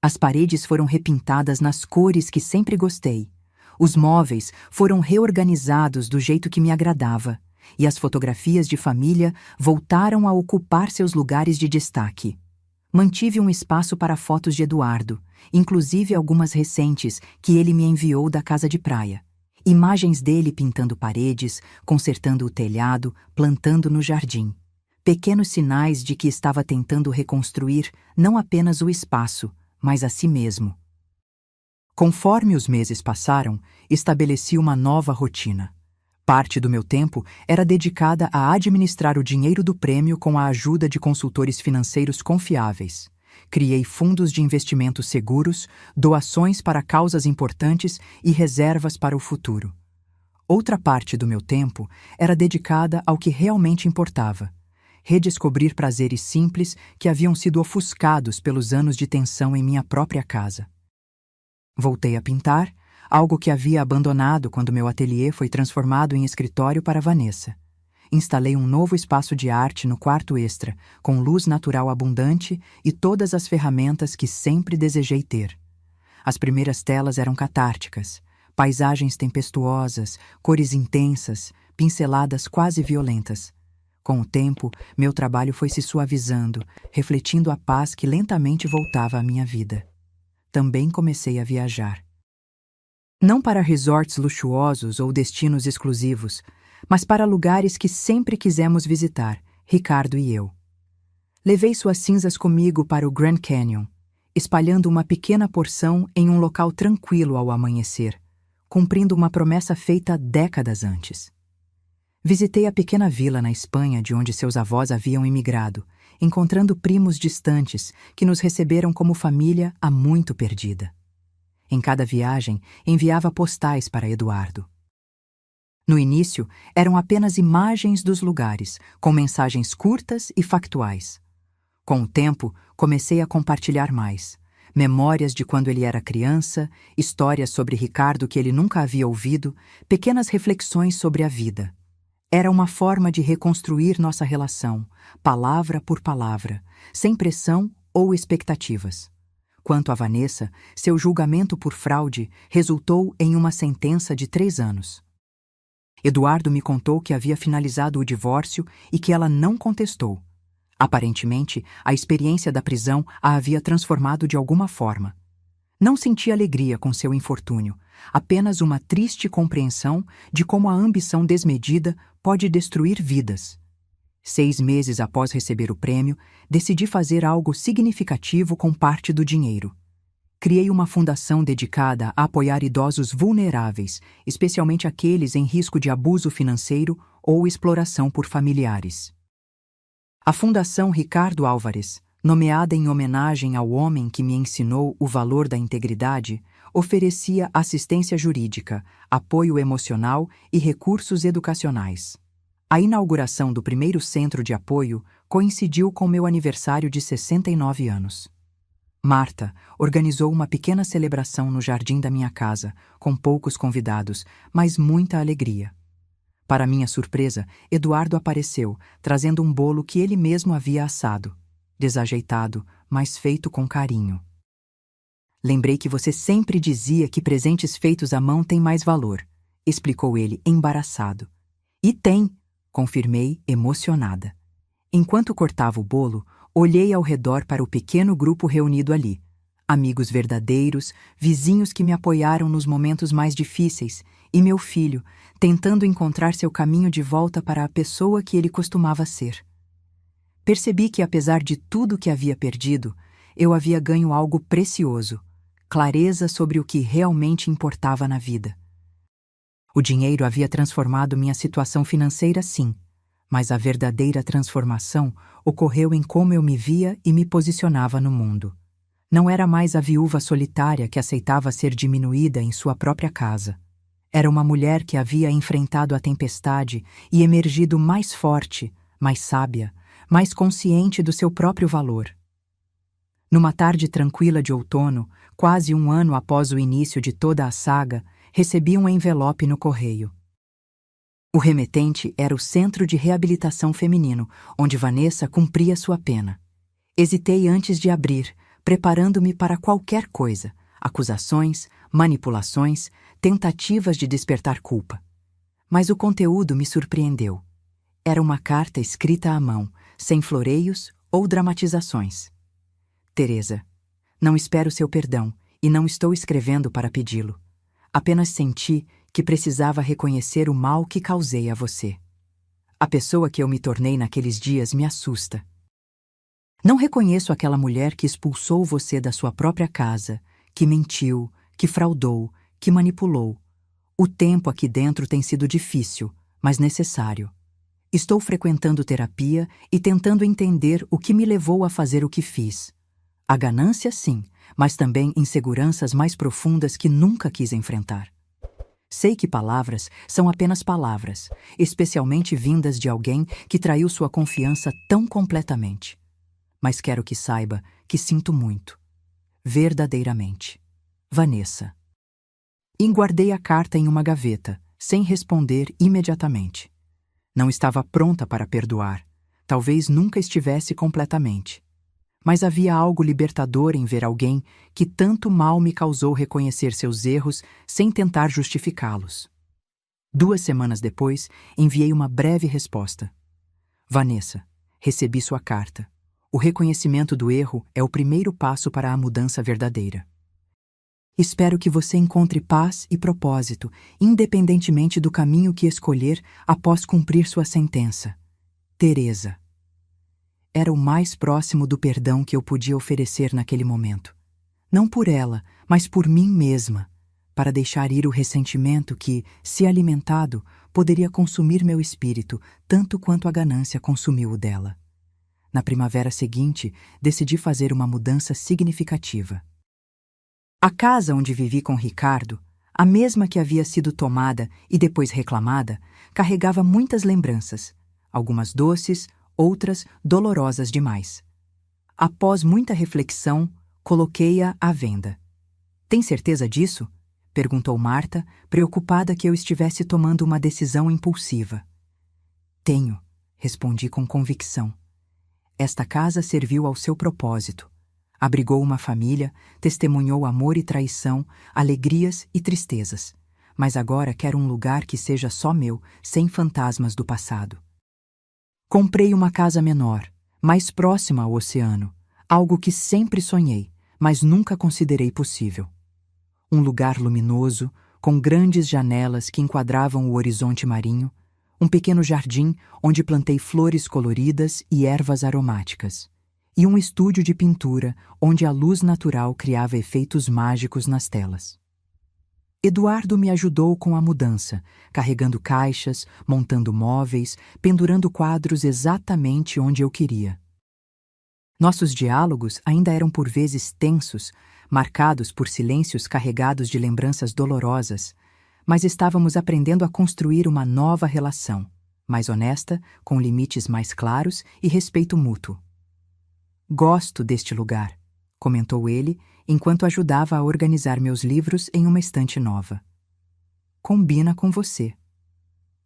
As paredes foram repintadas nas cores que sempre gostei. Os móveis foram reorganizados do jeito que me agradava, e as fotografias de família voltaram a ocupar seus lugares de destaque. Mantive um espaço para fotos de Eduardo, inclusive algumas recentes que ele me enviou da casa de praia. Imagens dele pintando paredes, consertando o telhado, plantando no jardim. Pequenos sinais de que estava tentando reconstruir não apenas o espaço, mas a si mesmo. Conforme os meses passaram, estabeleci uma nova rotina. Parte do meu tempo era dedicada a administrar o dinheiro do prêmio com a ajuda de consultores financeiros confiáveis. Criei fundos de investimentos seguros, doações para causas importantes e reservas para o futuro. Outra parte do meu tempo era dedicada ao que realmente importava: redescobrir prazeres simples que haviam sido ofuscados pelos anos de tensão em minha própria casa. Voltei a pintar, algo que havia abandonado quando meu ateliê foi transformado em escritório para Vanessa. Instalei um novo espaço de arte no quarto extra, com luz natural abundante e todas as ferramentas que sempre desejei ter. As primeiras telas eram catárticas, paisagens tempestuosas, cores intensas, pinceladas quase violentas. Com o tempo, meu trabalho foi se suavizando, refletindo a paz que lentamente voltava à minha vida. Também comecei a viajar. Não para resorts luxuosos ou destinos exclusivos, mas para lugares que sempre quisemos visitar, Ricardo e eu. Levei suas cinzas comigo para o Grand Canyon, espalhando uma pequena porção em um local tranquilo ao amanhecer, cumprindo uma promessa feita décadas antes. Visitei a pequena vila na Espanha de onde seus avós haviam imigrado, encontrando primos distantes que nos receberam como família há muito perdida. Em cada viagem, enviava postais para Eduardo. No início, eram apenas imagens dos lugares, com mensagens curtas e factuais. Com o tempo, comecei a compartilhar mais. Memórias de quando ele era criança, histórias sobre Ricardo que ele nunca havia ouvido, pequenas reflexões sobre a vida. Era uma forma de reconstruir nossa relação, palavra por palavra, sem pressão ou expectativas. Quanto a Vanessa, seu julgamento por fraude resultou em uma sentença de 3 anos. Eduardo me contou que havia finalizado o divórcio e que ela não contestou. Aparentemente, a experiência da prisão a havia transformado de alguma forma. Não senti alegria com seu infortúnio, apenas uma triste compreensão de como a ambição desmedida pode destruir vidas. 6 meses após receber o prêmio, decidi fazer algo significativo com parte do dinheiro. Criei uma fundação dedicada a apoiar idosos vulneráveis, especialmente aqueles em risco de abuso financeiro ou exploração por familiares. A Fundação Ricardo Álvares, nomeada em homenagem ao homem que me ensinou o valor da integridade, oferecia assistência jurídica, apoio emocional e recursos educacionais. A inauguração do primeiro centro de apoio coincidiu com meu aniversário de 69 anos. Marta organizou uma pequena celebração no jardim da minha casa, com poucos convidados, mas muita alegria. Para minha surpresa, Eduardo apareceu, trazendo um bolo que ele mesmo havia assado. Desajeitado, mas feito com carinho. Lembrei que você sempre dizia que presentes feitos à mão têm mais valor, explicou ele, embaraçado. E tem, confirmei, emocionada. Enquanto cortava o bolo, olhei ao redor para o pequeno grupo reunido ali. Amigos verdadeiros, vizinhos que me apoiaram nos momentos mais difíceis, e meu filho, tentando encontrar seu caminho de volta para a pessoa que ele costumava ser. Percebi que, apesar de tudo que havia perdido, eu havia ganho algo precioso, clareza sobre o que realmente importava na vida. O dinheiro havia transformado minha situação financeira, sim, mas a verdadeira transformação ocorreu em como eu me via e me posicionava no mundo. Não era mais a viúva solitária que aceitava ser diminuída em sua própria casa. Era uma mulher que havia enfrentado a tempestade e emergido mais forte, mais sábia, mais consciente do seu próprio valor. Numa tarde tranquila de outono, quase 1 ano após o início de toda a saga, recebi um envelope no correio. O remetente era o Centro de Reabilitação Feminino, onde Vanessa cumpria sua pena. Hesitei antes de abrir, preparando-me para qualquer coisa: acusações, manipulações, tentativas de despertar culpa. Mas o conteúdo me surpreendeu. Era uma carta escrita à mão, sem floreios ou dramatizações. Teresa, não espero seu perdão e não estou escrevendo para pedi-lo. Apenas senti que precisava reconhecer o mal que causei a você. A pessoa que eu me tornei naqueles dias me assusta. Não reconheço aquela mulher que expulsou você da sua própria casa, que mentiu, que fraudou, que manipulou. O tempo aqui dentro tem sido difícil, mas necessário. Estou frequentando terapia e tentando entender o que me levou a fazer o que fiz. A ganância, sim, mas também inseguranças mais profundas que nunca quis enfrentar. Sei que palavras são apenas palavras, especialmente vindas de alguém que traiu sua confiança tão completamente. Mas quero que saiba que sinto muito. Verdadeiramente. Vanessa. E guardei a carta em uma gaveta, sem responder imediatamente. Não estava pronta para perdoar. Talvez nunca estivesse completamente. Mas havia algo libertador em ver alguém que tanto mal me causou reconhecer seus erros sem tentar justificá-los. 2 semanas depois, enviei uma breve resposta. Vanessa, recebi sua carta. O reconhecimento do erro é o primeiro passo para a mudança verdadeira. Espero que você encontre paz e propósito, independentemente do caminho que escolher após cumprir sua sentença. Teresa. Era o mais próximo do perdão que eu podia oferecer naquele momento. Não por ela, mas por mim mesma, para deixar ir o ressentimento que, se alimentado, poderia consumir meu espírito tanto quanto a ganância consumiu o dela. Na primavera seguinte, decidi fazer uma mudança significativa. A casa onde vivi com Ricardo, a mesma que havia sido tomada e depois reclamada, carregava muitas lembranças, algumas doces, outras dolorosas demais. Após muita reflexão, coloquei-a à venda. Tem certeza disso? Perguntou Marta, preocupada que eu estivesse tomando uma decisão impulsiva. Tenho, respondi com convicção. Esta casa serviu ao seu propósito. Abrigou uma família, testemunhou amor e traição, alegrias e tristezas. Mas agora quero um lugar que seja só meu, sem fantasmas do passado. Comprei uma casa menor, mais próxima ao oceano, algo que sempre sonhei, mas nunca considerei possível. Um lugar luminoso, com grandes janelas que enquadravam o horizonte marinho, um pequeno jardim onde plantei flores coloridas e ervas aromáticas, e um estúdio de pintura onde a luz natural criava efeitos mágicos nas telas. Eduardo me ajudou com a mudança, carregando caixas, montando móveis, pendurando quadros exatamente onde eu queria. Nossos diálogos ainda eram por vezes tensos, marcados por silêncios carregados de lembranças dolorosas, mas estávamos aprendendo a construir uma nova relação, mais honesta, com limites mais claros e respeito mútuo. Gosto deste lugar, comentou ele, enquanto ajudava a organizar meus livros em uma estante nova. Combina com você.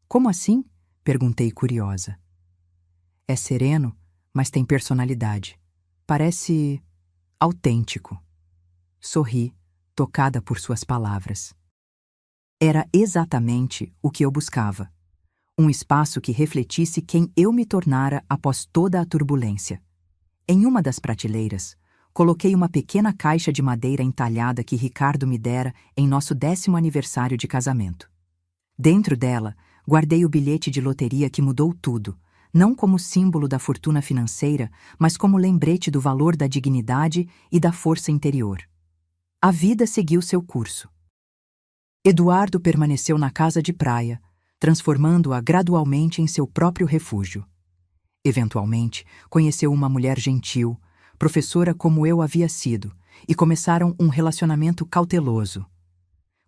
Como assim? Perguntei curiosa. É sereno, mas tem personalidade. Parece autêntico. Sorri, tocada por suas palavras. Era exatamente o que eu buscava. Um espaço que refletisse quem eu me tornara após toda a turbulência. Em uma das prateleiras, coloquei uma pequena caixa de madeira entalhada que Ricardo me dera em nosso 10º aniversário de casamento. Dentro dela, guardei o bilhete de loteria que mudou tudo, não como símbolo da fortuna financeira, mas como lembrete do valor da dignidade e da força interior. A vida seguiu seu curso. Eduardo permaneceu na casa de praia, transformando-a gradualmente em seu próprio refúgio. Eventualmente, conheceu uma mulher gentil, professora como eu havia sido, e começaram um relacionamento cauteloso.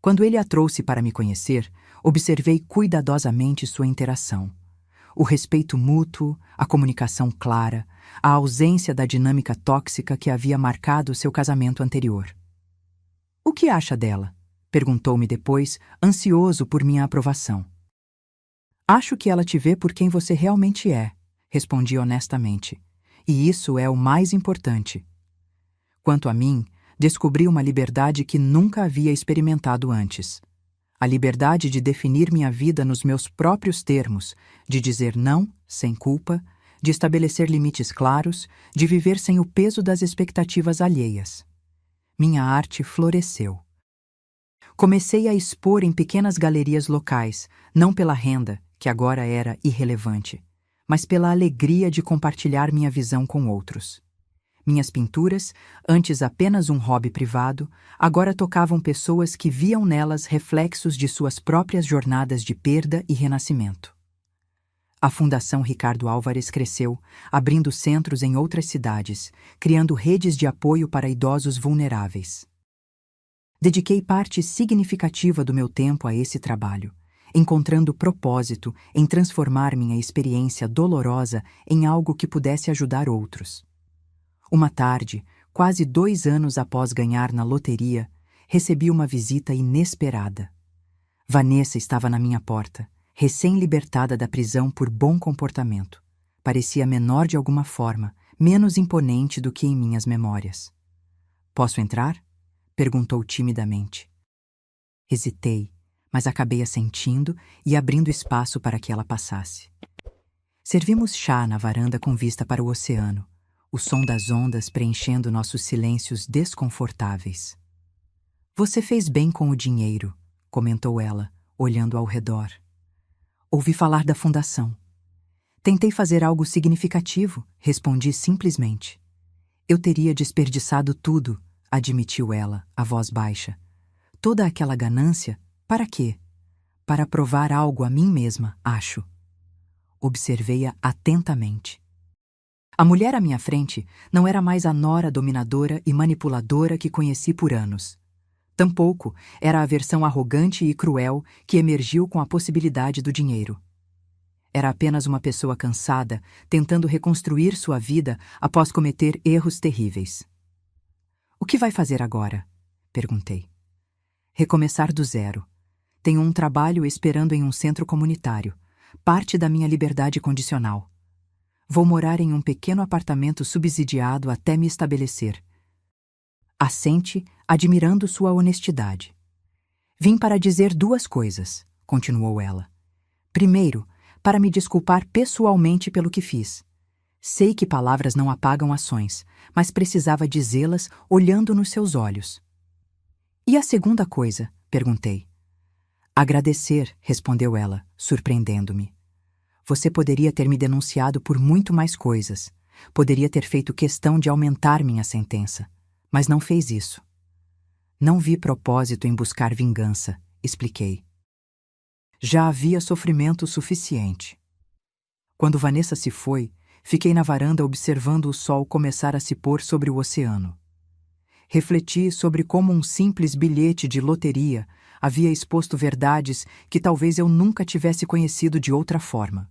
Quando ele a trouxe para me conhecer, observei cuidadosamente sua interação. O respeito mútuo, a comunicação clara, a ausência da dinâmica tóxica que havia marcado seu casamento anterior. "O que acha dela?" perguntou-me depois, ansioso por minha aprovação. "Acho que ela te vê por quem você realmente é", respondi honestamente. E isso é o mais importante. Quanto a mim, descobri uma liberdade que nunca havia experimentado antes. A liberdade de definir minha vida nos meus próprios termos, de dizer não, sem culpa, de estabelecer limites claros, de viver sem o peso das expectativas alheias. Minha arte floresceu. Comecei a expor em pequenas galerias locais, não pela renda, que agora era irrelevante, mas pela alegria de compartilhar minha visão com outros. Minhas pinturas, antes apenas um hobby privado, agora tocavam pessoas que viam nelas reflexos de suas próprias jornadas de perda e renascimento. A Fundação Ricardo Álvares cresceu, abrindo centros em outras cidades, criando redes de apoio para idosos vulneráveis. Dediquei parte significativa do meu tempo a esse trabalho, encontrando propósito em transformar minha experiência dolorosa em algo que pudesse ajudar outros. Uma tarde, quase 2 anos após ganhar na loteria, recebi uma visita inesperada. Vanessa estava na minha porta, recém-libertada da prisão por bom comportamento. Parecia menor de alguma forma, menos imponente do que em minhas memórias. "Posso entrar?" perguntou timidamente. Hesitei, mas acabei assentindo e abrindo espaço para que ela passasse. Servimos chá na varanda com vista para o oceano, o som das ondas preenchendo nossos silêncios desconfortáveis. "Você fez bem com o dinheiro", comentou ela, olhando ao redor. "Ouvi falar da fundação. Tentei fazer algo significativo", respondi simplesmente. "Eu teria desperdiçado tudo", admitiu ela, a voz baixa. "Toda aquela ganância, para quê? Para provar algo a mim mesma, acho." Observei-a atentamente. A mulher à minha frente não era mais a nora dominadora e manipuladora que conheci por anos. Tampouco era a versão arrogante e cruel que emergiu com a possibilidade do dinheiro. Era apenas uma pessoa cansada, tentando reconstruir sua vida após cometer erros terríveis. "O que vai fazer agora?" perguntei. "Recomeçar do zero. Tenho um trabalho esperando em um centro comunitário, parte da minha liberdade condicional. Vou morar em um pequeno apartamento subsidiado até me estabelecer. assente, admirando sua honestidade. Vim para dizer duas coisas, continuou ela. Primeiro, para me desculpar pessoalmente pelo que fiz. Sei que palavras não apagam ações, mas precisava dizê-las olhando nos seus olhos. E a segunda coisa? Perguntei. Agradecer, respondeu ela, surpreendendo-me. Você poderia ter me denunciado por muito mais coisas. Poderia ter feito questão de aumentar minha sentença, mas não fez isso. Não vi propósito em buscar vingança, expliquei. Já havia sofrimento suficiente. Quando Vanessa se foi, fiquei na varanda observando o sol começar a se pôr sobre o oceano. Refleti sobre como um simples bilhete de loteria havia exposto verdades que talvez eu nunca tivesse conhecido de outra forma.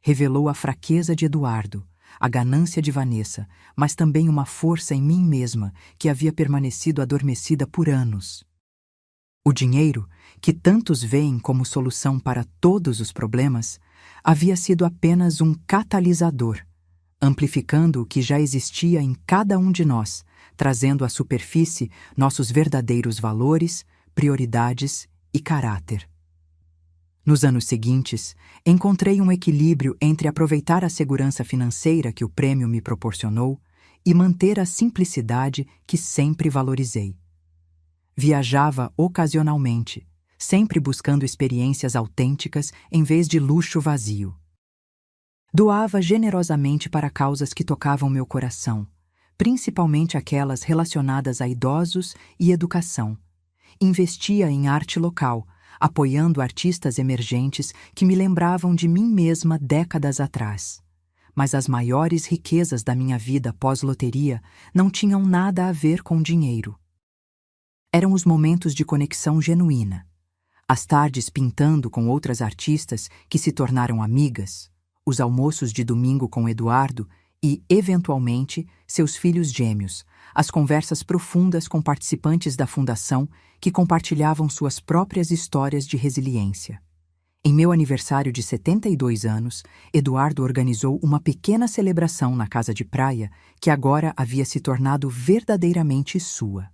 Revelou a fraqueza de Eduardo, a ganância de Vanessa, mas também uma força em mim mesma que havia permanecido adormecida por anos. O dinheiro, que tantos veem como solução para todos os problemas, havia sido apenas um catalisador, amplificando o que já existia em cada um de nós, trazendo à superfície nossos verdadeiros valores, prioridades e caráter. Nos anos seguintes, encontrei um equilíbrio entre aproveitar a segurança financeira que o prêmio me proporcionou e manter a simplicidade que sempre valorizei. Viajava ocasionalmente, sempre buscando experiências autênticas em vez de luxo vazio. Doava generosamente para causas que tocavam meu coração, principalmente aquelas relacionadas a idosos e educação. Investia em arte local, apoiando artistas emergentes que me lembravam de mim mesma décadas atrás. Mas as maiores riquezas da minha vida pós-loteria não tinham nada a ver com dinheiro. Eram os momentos de conexão genuína. As tardes pintando com outras artistas que se tornaram amigas, os almoços de domingo com Eduardo e, eventualmente, seus filhos gêmeos, as conversas profundas com participantes da fundação que compartilhavam suas próprias histórias de resiliência. Em meu aniversário de 72 anos, Eduardo organizou uma pequena celebração na casa de praia que agora havia se tornado verdadeiramente sua.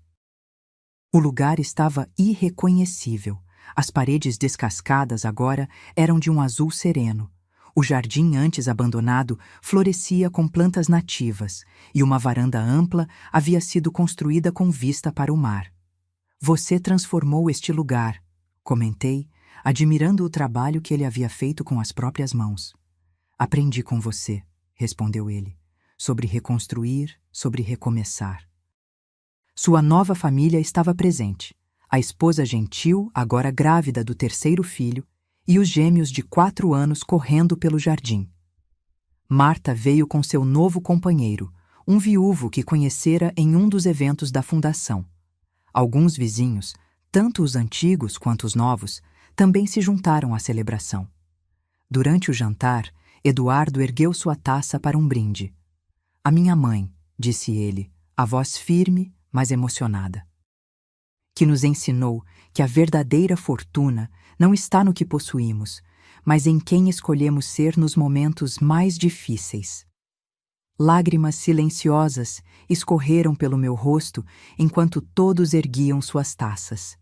O lugar estava irreconhecível. As paredes descascadas agora eram de um azul sereno. O jardim antes abandonado florescia com plantas nativas e uma varanda ampla havia sido construída com vista para o mar. Você transformou este lugar, comentei, admirando o trabalho que ele havia feito com as próprias mãos. Aprendi com você, respondeu ele, sobre reconstruir, sobre recomeçar. Sua nova família estava presente, a esposa gentil, agora grávida do terceiro filho, e os gêmeos de 4 anos correndo pelo jardim. Marta veio com seu novo companheiro, um viúvo que conhecera em um dos eventos da fundação. Alguns vizinhos, tanto os antigos quanto os novos, também se juntaram à celebração. Durante o jantar, Eduardo ergueu sua taça para um brinde. A minha mãe, disse ele, a voz firme, mas emocionada, que nos ensinou que a verdadeira fortuna não está no que possuímos, mas em quem escolhemos ser nos momentos mais difíceis. Lágrimas silenciosas escorreram pelo meu rosto enquanto todos erguiam suas taças.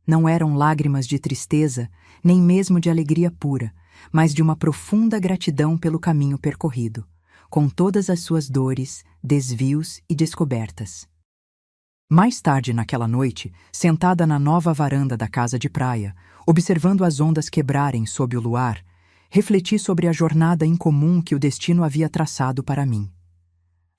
Não eram lágrimas de tristeza, nem mesmo de alegria pura, mas de uma profunda gratidão pelo caminho percorrido, com todas as suas dores, desvios e descobertas. Mais tarde naquela noite, sentada na nova varanda da casa de praia, observando as ondas quebrarem sob o luar, refleti sobre a jornada incomum que o destino havia traçado para mim.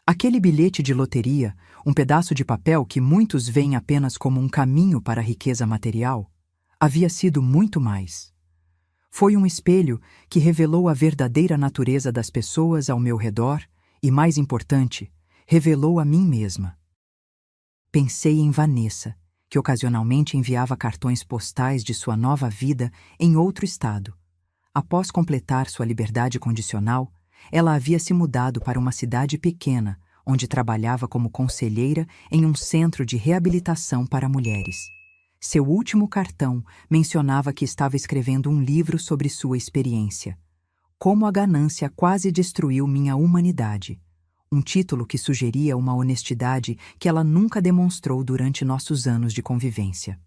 Aquele bilhete de loteria, um pedaço de papel que muitos veem apenas como um caminho para a riqueza material, havia sido muito mais. Foi um espelho que revelou a verdadeira natureza das pessoas ao meu redor e, mais importante, revelou a mim mesma. Pensei em Vanessa, que ocasionalmente enviava cartões postais de sua nova vida em outro estado. Após completar sua liberdade condicional, ela havia se mudado para uma cidade pequena, onde trabalhava como conselheira em um centro de reabilitação para mulheres. Seu último cartão mencionava que estava escrevendo um livro sobre sua experiência. Como a ganância quase destruiu minha humanidade. um título que sugeria uma honestidade que ela nunca demonstrou durante nossos anos de convivência.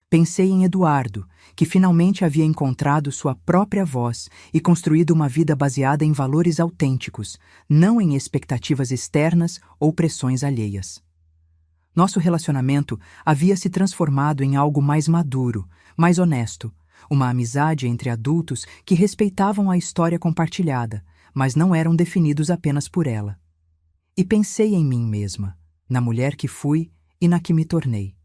Pensei em Eduardo, que finalmente havia encontrado sua própria voz e construído uma vida baseada em valores autênticos, não em expectativas externas ou pressões alheias. Nosso relacionamento havia se transformado em algo mais maduro, mais honesto, uma amizade entre adultos que respeitavam a história compartilhada, mas não eram definidos apenas por ela. E pensei em mim mesma, na mulher que fui e na que me tornei.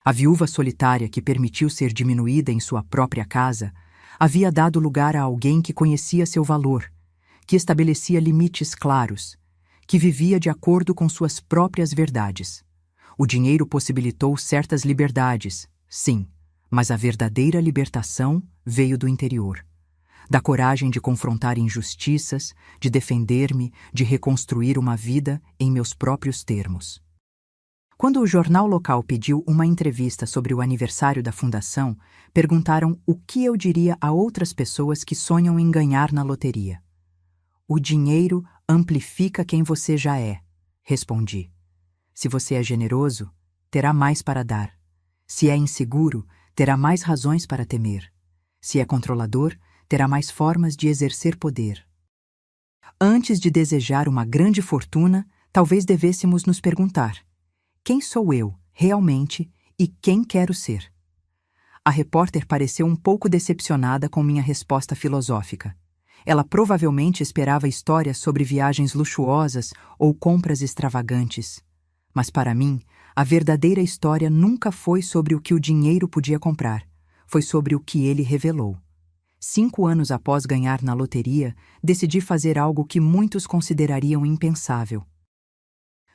A viúva solitária que permitiu ser diminuída em sua própria casa havia dado lugar a alguém que conhecia seu valor, que estabelecia limites claros, que vivia de acordo com suas próprias verdades. O dinheiro possibilitou certas liberdades, sim, mas a verdadeira libertação veio do interior. Da coragem de confrontar injustiças, de defender-me, de reconstruir uma vida em meus próprios termos. Quando o jornal local pediu uma entrevista sobre o aniversário da fundação, perguntaram o que eu diria a outras pessoas que sonham em ganhar na loteria. O dinheiro amplifica quem você já é, respondi. Se você é generoso, terá mais para dar. Se é inseguro, terá mais razões para temer. Se é controlador, terá mais formas de exercer poder. Antes de desejar uma grande fortuna, talvez devêssemos nos perguntar: quem sou eu, realmente, e quem quero ser? A repórter pareceu um pouco decepcionada com minha resposta filosófica. Ela provavelmente esperava histórias sobre viagens luxuosas ou compras extravagantes. Mas para mim, a verdadeira história nunca foi sobre o que o dinheiro podia comprar. Foi sobre o que ele revelou. 5 anos após ganhar na loteria, decidi fazer algo que muitos considerariam impensável.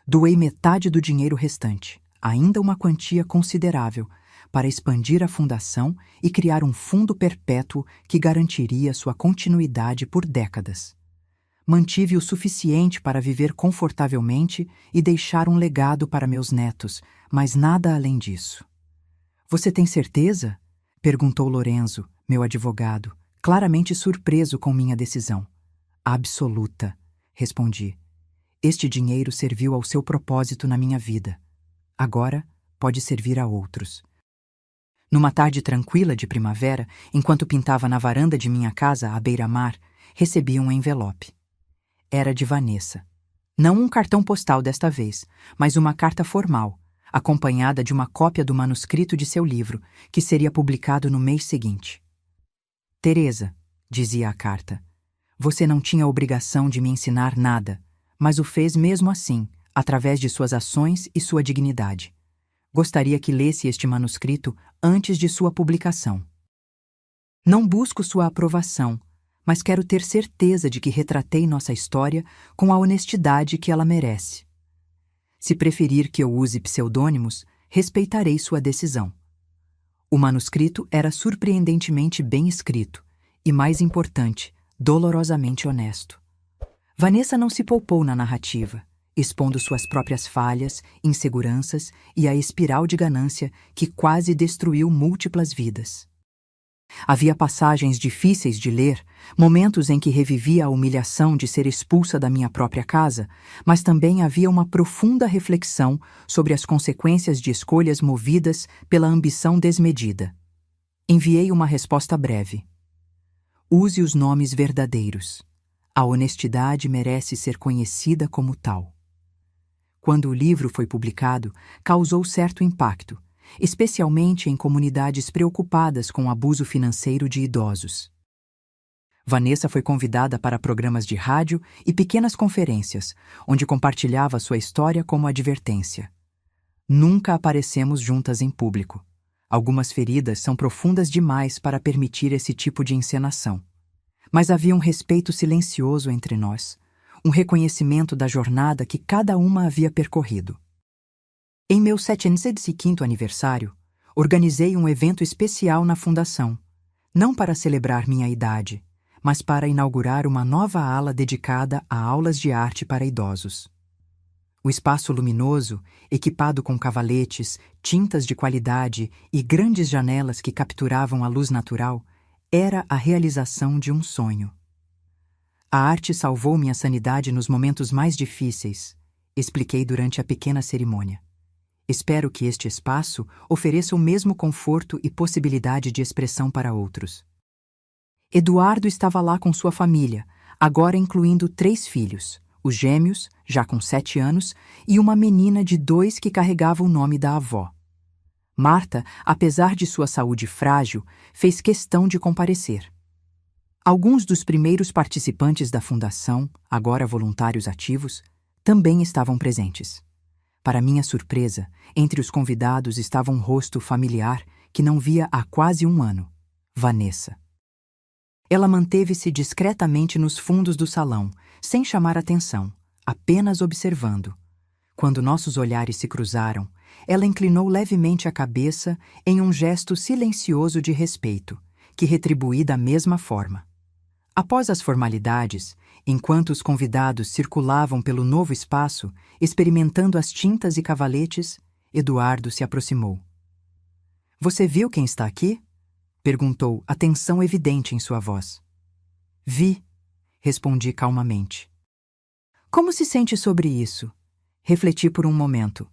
Doei metade do dinheiro restante, ainda uma quantia considerável, para expandir a fundação e criar um fundo perpétuo que garantiria sua continuidade por décadas. Mantive o suficiente para viver confortavelmente e deixar um legado para meus netos, mas nada além disso. Você tem certeza? Perguntou Lorenzo, meu advogado, claramente surpreso com minha decisão. Absoluta, respondi. Este dinheiro serviu ao seu propósito na minha vida. Agora pode servir a outros. Numa tarde tranquila de primavera, enquanto pintava na varanda de minha casa à beira-mar, recebi um envelope. Era de Vanessa. Não um cartão postal desta vez, mas uma carta formal, acompanhada de uma cópia do manuscrito de seu livro, que seria publicado no mês seguinte. Teresa, dizia a carta, você não tinha obrigação de me ensinar nada, mas o fez mesmo assim, através de suas ações e sua dignidade. Gostaria que lesse este manuscrito antes de sua publicação. Não busco sua aprovação, mas quero ter certeza de que retratei nossa história com a honestidade que ela merece. Se preferir que eu use pseudônimos, respeitarei sua decisão. O manuscrito era surpreendentemente bem escrito e, mais importante, dolorosamente honesto. Vanessa não se poupou na narrativa, expondo suas próprias falhas, inseguranças e a espiral de ganância que quase destruiu múltiplas vidas. Havia passagens difíceis de ler, momentos em que revivia a humilhação de ser expulsa da minha própria casa, mas também havia uma profunda reflexão sobre as consequências de escolhas movidas pela ambição desmedida. Enviei uma resposta breve. Use os nomes verdadeiros. A honestidade merece ser conhecida como tal. Quando o livro foi publicado, causou certo impacto, especialmente em comunidades preocupadas com o abuso financeiro de idosos. Vanessa foi convidada para programas de rádio e pequenas conferências, onde compartilhava sua história como advertência. Nunca aparecemos juntas em público. Algumas feridas são profundas demais para permitir esse tipo de encenação. Mas havia um respeito silencioso entre nós, um reconhecimento da jornada que cada uma havia percorrido. Em meu 705º aniversário, organizei um evento especial na fundação, não para celebrar minha idade, mas para inaugurar uma nova ala dedicada a aulas de arte para idosos. O espaço luminoso, equipado com cavaletes, tintas de qualidade e grandes janelas que capturavam a luz natural, era a realização de um sonho. A arte salvou minha sanidade nos momentos mais difíceis, expliquei durante a pequena cerimônia. Espero que este espaço ofereça o mesmo conforto e possibilidade de expressão para outros. Eduardo estava lá com sua família, agora incluindo 3 filhos, os gêmeos, já com 7 anos, e uma menina de 2 que carregava o nome da avó. Marta, apesar de sua saúde frágil, fez questão de comparecer. Alguns dos primeiros participantes da fundação, agora voluntários ativos, também estavam presentes. Para minha surpresa, entre os convidados estava um rosto familiar que não via há quase um ano: Vanessa. Ela manteve-se discretamente nos fundos do salão, sem chamar atenção, apenas observando. Quando nossos olhares se cruzaram, ela inclinou levemente a cabeça em um gesto silencioso de respeito, que retribuí da mesma forma. Após as formalidades, enquanto os convidados circulavam pelo novo espaço, experimentando as tintas e cavaletes, Eduardo se aproximou. "Você viu quem está aqui?" perguntou, a tensão evidente em sua voz. "Vi", respondi calmamente. "Como se sente sobre isso?" Refleti por um momento.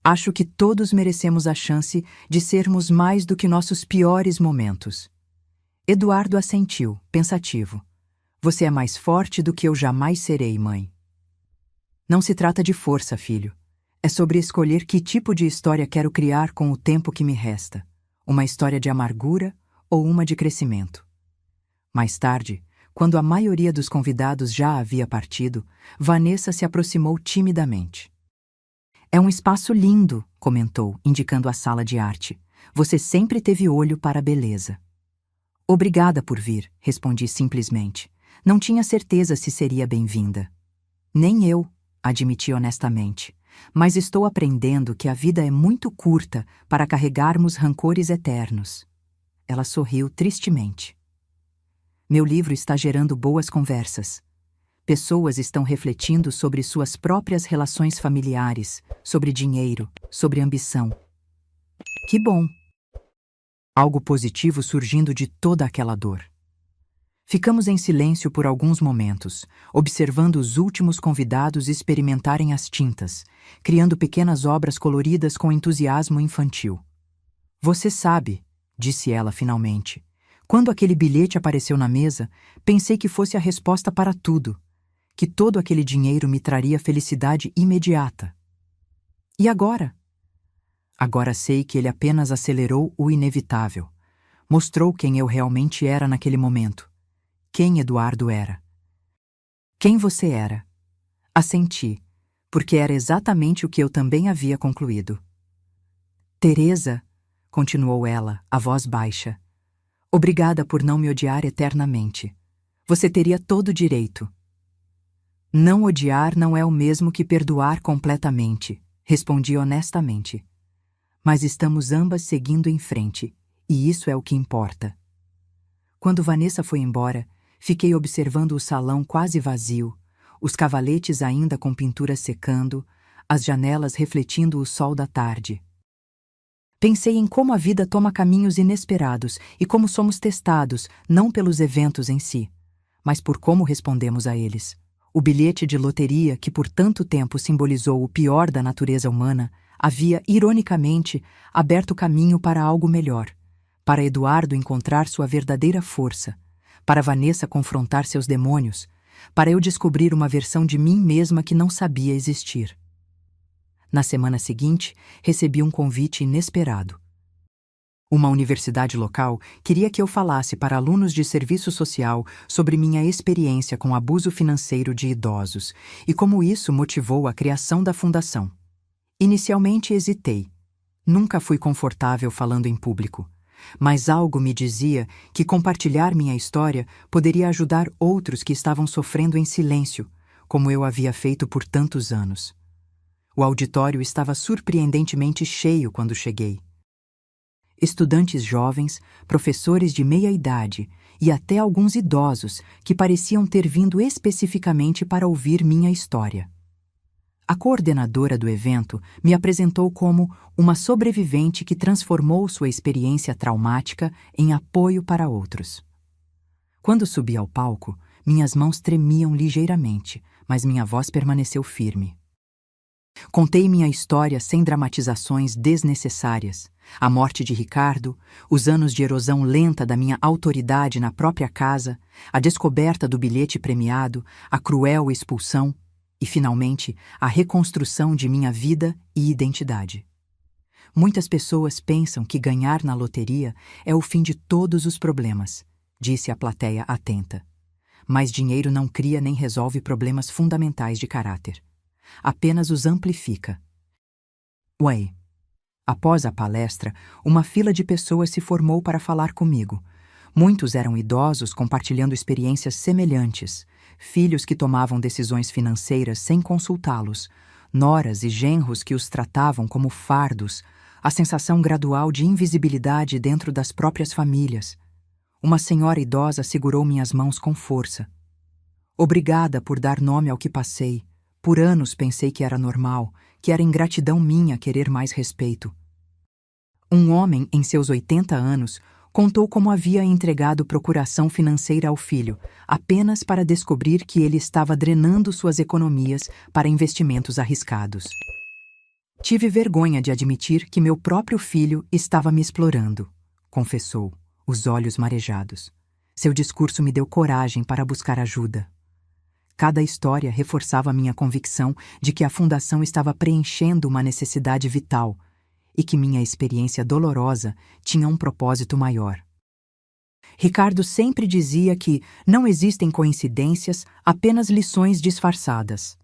Acho que todos merecemos a chance de sermos mais do que nossos piores momentos. Eduardo assentiu, pensativo. "Você é mais forte do que eu jamais serei, mãe." "Não se trata de força, filho. É sobre escolher que tipo de história quero criar com o tempo que me resta. Uma história de amargura ou uma de crescimento." Mais tarde, quando a maioria dos convidados já havia partido, Vanessa se aproximou timidamente. "É um espaço lindo", comentou, indicando a sala de arte. "Você sempre teve olho para a beleza." "Obrigada por vir", respondi simplesmente. Não tinha certeza se seria bem-vinda. "Nem eu", admiti honestamente. "Mas estou aprendendo que a vida é muito curta para carregarmos rancores eternos." Ela sorriu tristemente. "Meu livro está gerando boas conversas. Pessoas estão refletindo sobre suas próprias relações familiares, sobre dinheiro, sobre ambição." "Que bom." Algo positivo surgindo de toda aquela dor. Ficamos em silêncio por alguns momentos, observando os últimos convidados experimentarem as tintas, criando pequenas obras coloridas com entusiasmo infantil. "Você sabe", disse ela finalmente, "quando aquele bilhete apareceu na mesa, pensei que fosse a resposta para tudo, que todo aquele dinheiro me traria felicidade imediata. E agora? Agora sei que ele apenas acelerou o inevitável. Mostrou quem eu realmente era naquele momento. Quem Eduardo era." "Quem você era?" Assenti, porque era exatamente o que eu também havia concluído. "Teresa", continuou ela, a voz baixa, "obrigada por não me odiar eternamente. Você teria todo o direito." "Não odiar não é o mesmo que perdoar completamente", respondi honestamente. "Mas estamos ambas seguindo em frente, e isso é o que importa." Quando Vanessa foi embora, fiquei observando o salão quase vazio, os cavaletes ainda com pintura secando, as janelas refletindo o sol da tarde. Pensei em como a vida toma caminhos inesperados e como somos testados, não pelos eventos em si, mas por como respondemos a eles. O bilhete de loteria, que por tanto tempo simbolizou o pior da natureza humana, havia, ironicamente, aberto caminho para algo melhor, para Eduardo encontrar sua verdadeira força, para Vanessa confrontar seus demônios, para eu descobrir uma versão de mim mesma que não sabia existir. Na semana seguinte, recebi um convite inesperado. Uma universidade local queria que eu falasse para alunos de serviço social sobre minha experiência com abuso financeiro de idosos e como isso motivou a criação da fundação. Inicialmente hesitei. Nunca fui confortável falando em público, mas algo me dizia que compartilhar minha história poderia ajudar outros que estavam sofrendo em silêncio, como eu havia feito por tantos anos. O auditório estava surpreendentemente cheio quando cheguei. Estudantes jovens, professores de meia-idade e até alguns idosos que pareciam ter vindo especificamente para ouvir minha história. A coordenadora do evento me apresentou como uma sobrevivente que transformou sua experiência traumática em apoio para outros. Quando subi ao palco, Minhas mãos tremiam ligeiramente, mas minha voz permaneceu firme. Contei minha história sem dramatizações desnecessárias. A morte de Ricardo, os anos de erosão lenta da minha autoridade na própria casa, a descoberta do bilhete premiado, a cruel expulsão e, finalmente, a reconstrução de minha vida e identidade. Muitas pessoas pensam que ganhar na loteria é o fim de todos os problemas, disse a plateia atenta. Mas dinheiro não cria nem resolve problemas fundamentais de caráter. Apenas os amplifica. Ué. Após a palestra, uma fila de pessoas se formou para falar comigo. Muitos eram idosos compartilhando experiências semelhantes, filhos que tomavam decisões financeiras sem consultá-los, noras e genros que os tratavam como fardos, a sensação gradual de invisibilidade dentro das próprias famílias. Uma senhora idosa segurou minhas mãos com força. Obrigada por dar nome ao que passei. Por anos pensei que era normal, que era ingratidão minha querer mais respeito. Um homem, em seus 80 anos, contou como havia entregado procuração financeira ao filho, apenas para descobrir que ele estava drenando suas economias para investimentos arriscados. Tive vergonha de admitir que meu próprio filho estava me explorando, confessou, os olhos marejados. Seu discurso me deu coragem para buscar ajuda. Cada história reforçava minha convicção de que a fundação estava preenchendo uma necessidade vital e que minha experiência dolorosa tinha um propósito maior. Ricardo sempre dizia que não existem coincidências, apenas lições disfarçadas.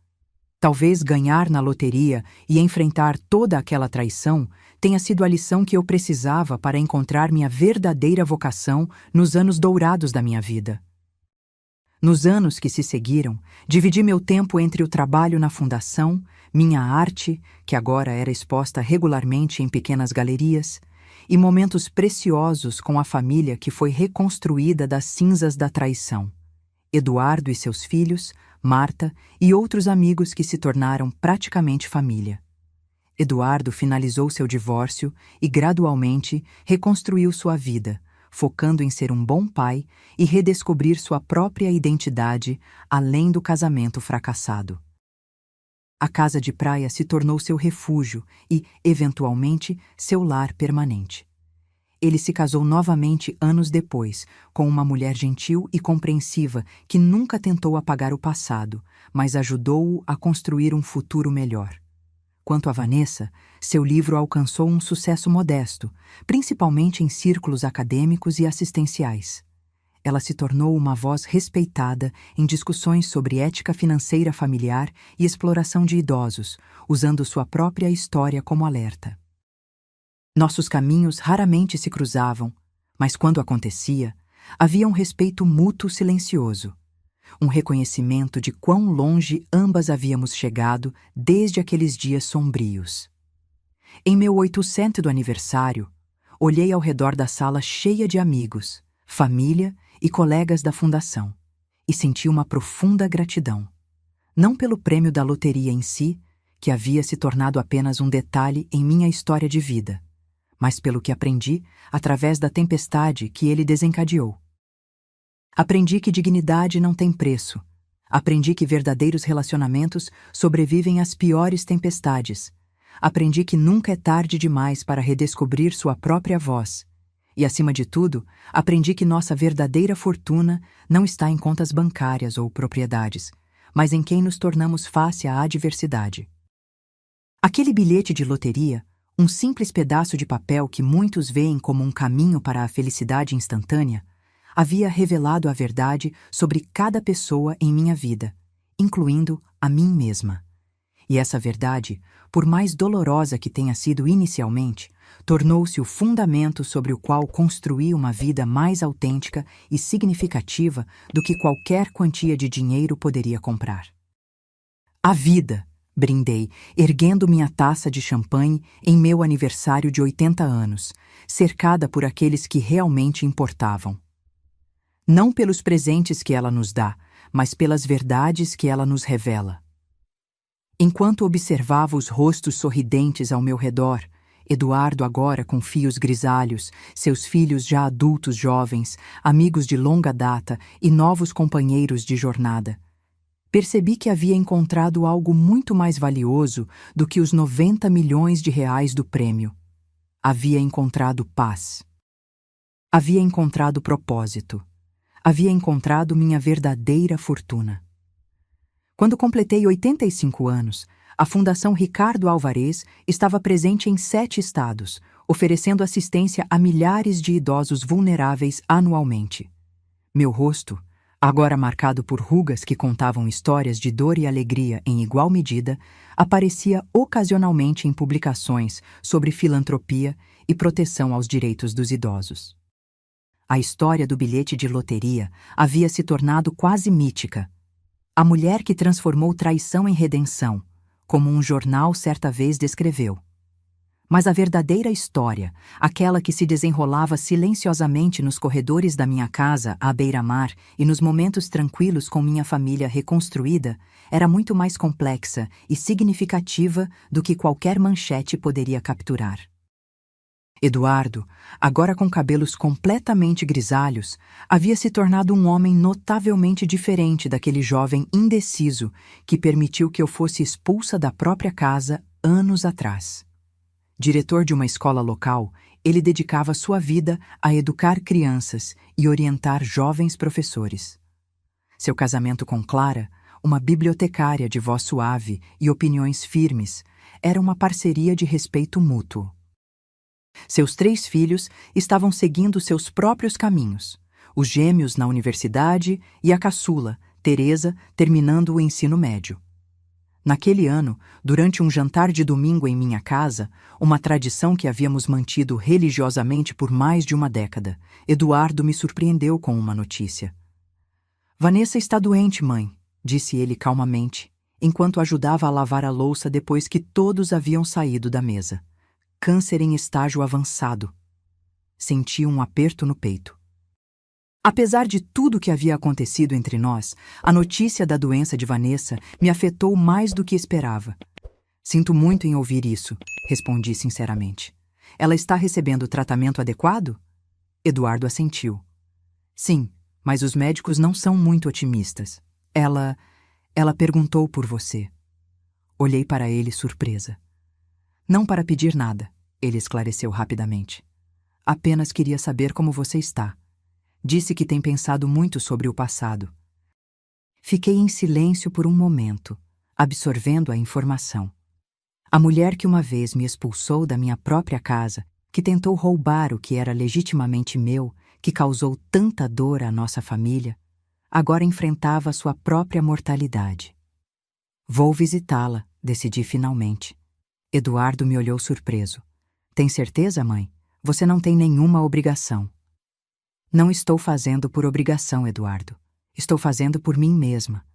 Talvez ganhar na loteria e enfrentar toda aquela traição tenha sido a lição que eu precisava para encontrar minha verdadeira vocação nos anos dourados da minha vida. Nos anos que se seguiram, dividi meu tempo entre o trabalho na fundação, minha arte, que agora era exposta regularmente em pequenas galerias, e momentos preciosos com a família que foi reconstruída das cinzas da traição. Eduardo e seus filhos, Marta e outros amigos que se tornaram praticamente família. Eduardo finalizou seu divórcio e, gradualmente, reconstruiu sua vida, focando em ser um bom pai e redescobrir sua própria identidade além do casamento fracassado. A casa de praia se tornou seu refúgio e, eventualmente, seu lar permanente. Ele se casou novamente anos depois, com uma mulher gentil e compreensiva que nunca tentou apagar o passado, mas ajudou-o a construir um futuro melhor. Quanto a Vanessa, seu livro alcançou um sucesso modesto, principalmente em círculos acadêmicos e assistenciais. Ela se tornou uma voz respeitada em discussões sobre ética financeira familiar e exploração de idosos, usando sua própria história como alerta. Nossos caminhos raramente se cruzavam, mas quando acontecia, havia um respeito mútuo silencioso. Um reconhecimento de quão longe ambas havíamos chegado desde aqueles dias sombrios. Em meu 800º aniversário, olhei ao redor da sala cheia de amigos, família e colegas da fundação, e senti uma profunda gratidão. Não pelo prêmio da loteria em si, que havia se tornado apenas um detalhe em minha história de vida, mas pelo que aprendi através da tempestade que ele desencadeou. Aprendi que dignidade não tem preço. Aprendi que verdadeiros relacionamentos sobrevivem às piores tempestades. Aprendi que nunca é tarde demais para redescobrir sua própria voz. E, acima de tudo, aprendi que nossa verdadeira fortuna não está em contas bancárias ou propriedades, mas em quem nos tornamos face à adversidade. Aquele bilhete de loteria, um simples pedaço de papel que muitos veem como um caminho para a felicidade instantânea, havia revelado a verdade sobre cada pessoa em minha vida, incluindo a mim mesma. E essa verdade, por mais dolorosa que tenha sido inicialmente, tornou-se o fundamento sobre o qual construí uma vida mais autêntica e significativa do que qualquer quantia de dinheiro poderia comprar. A vida! Brindei, erguendo minha taça de champanhe em meu aniversário de 80 anos, cercada por aqueles que realmente importavam. Não pelos presentes que ela nos dá, mas pelas verdades que ela nos revela. Enquanto observava os rostos sorridentes ao meu redor, Eduardo agora com fios grisalhos, seus filhos já adultos jovens, amigos de longa data e novos companheiros de jornada. Percebi que havia encontrado algo muito mais valioso do que os 90 milhões de reais do prêmio. Havia encontrado paz. Havia encontrado propósito. Havia encontrado minha verdadeira fortuna. Quando completei 85 anos, a Fundação Ricardo Alvarez estava presente em 7 estados, oferecendo assistência a milhares de idosos vulneráveis anualmente. Meu rosto, agora marcado por rugas que contavam histórias de dor e alegria em igual medida, aparecia ocasionalmente em publicações sobre filantropia e proteção aos direitos dos idosos. A história do bilhete de loteria havia se tornado quase mítica. A mulher que transformou traição em redenção, como um jornal certa vez descreveu. Mas a verdadeira história, aquela que se desenrolava silenciosamente nos corredores da minha casa à beira-mar e nos momentos tranquilos com minha família reconstruída, era muito mais complexa e significativa do que qualquer manchete poderia capturar. Eduardo, agora com cabelos completamente grisalhos, havia se tornado um homem notavelmente diferente daquele jovem indeciso que permitiu que eu fosse expulsa da própria casa anos atrás. Diretor de uma escola local, ele dedicava sua vida a educar crianças e orientar jovens professores. Seu casamento com Clara, uma bibliotecária de voz suave e opiniões firmes, era uma parceria de respeito mútuo. Seus 3 filhos estavam seguindo seus próprios caminhos, os gêmeos na universidade e a caçula, Teresa, terminando o ensino médio. Naquele ano, durante um jantar de domingo em minha casa, uma tradição que havíamos mantido religiosamente por mais de uma década, Eduardo me surpreendeu com uma notícia. Vanessa está doente, mãe, disse ele calmamente, enquanto ajudava a lavar a louça depois que todos haviam saído da mesa. Câncer em estágio avançado. Senti um aperto no peito. Apesar de tudo o que havia acontecido entre nós, a notícia da doença de Vanessa me afetou mais do que esperava. Sinto muito em ouvir isso, respondi sinceramente. Ela está recebendo tratamento adequado? Eduardo assentiu. Sim, mas os médicos não são muito otimistas. Ela perguntou por você. Olhei para ele surpresa. Não para pedir nada, ele esclareceu rapidamente. Apenas queria saber como você está. Disse que tem pensado muito sobre o passado. Fiquei em silêncio por um momento, absorvendo a informação. A mulher que uma vez me expulsou da minha própria casa, que tentou roubar o que era legitimamente meu, que causou tanta dor à nossa família, agora enfrentava sua própria mortalidade. Vou visitá-la, decidi finalmente. Eduardo me olhou surpreso. Tem certeza, mãe? Você não tem nenhuma obrigação. Não estou fazendo por obrigação, Eduardo. Estou fazendo por mim mesma.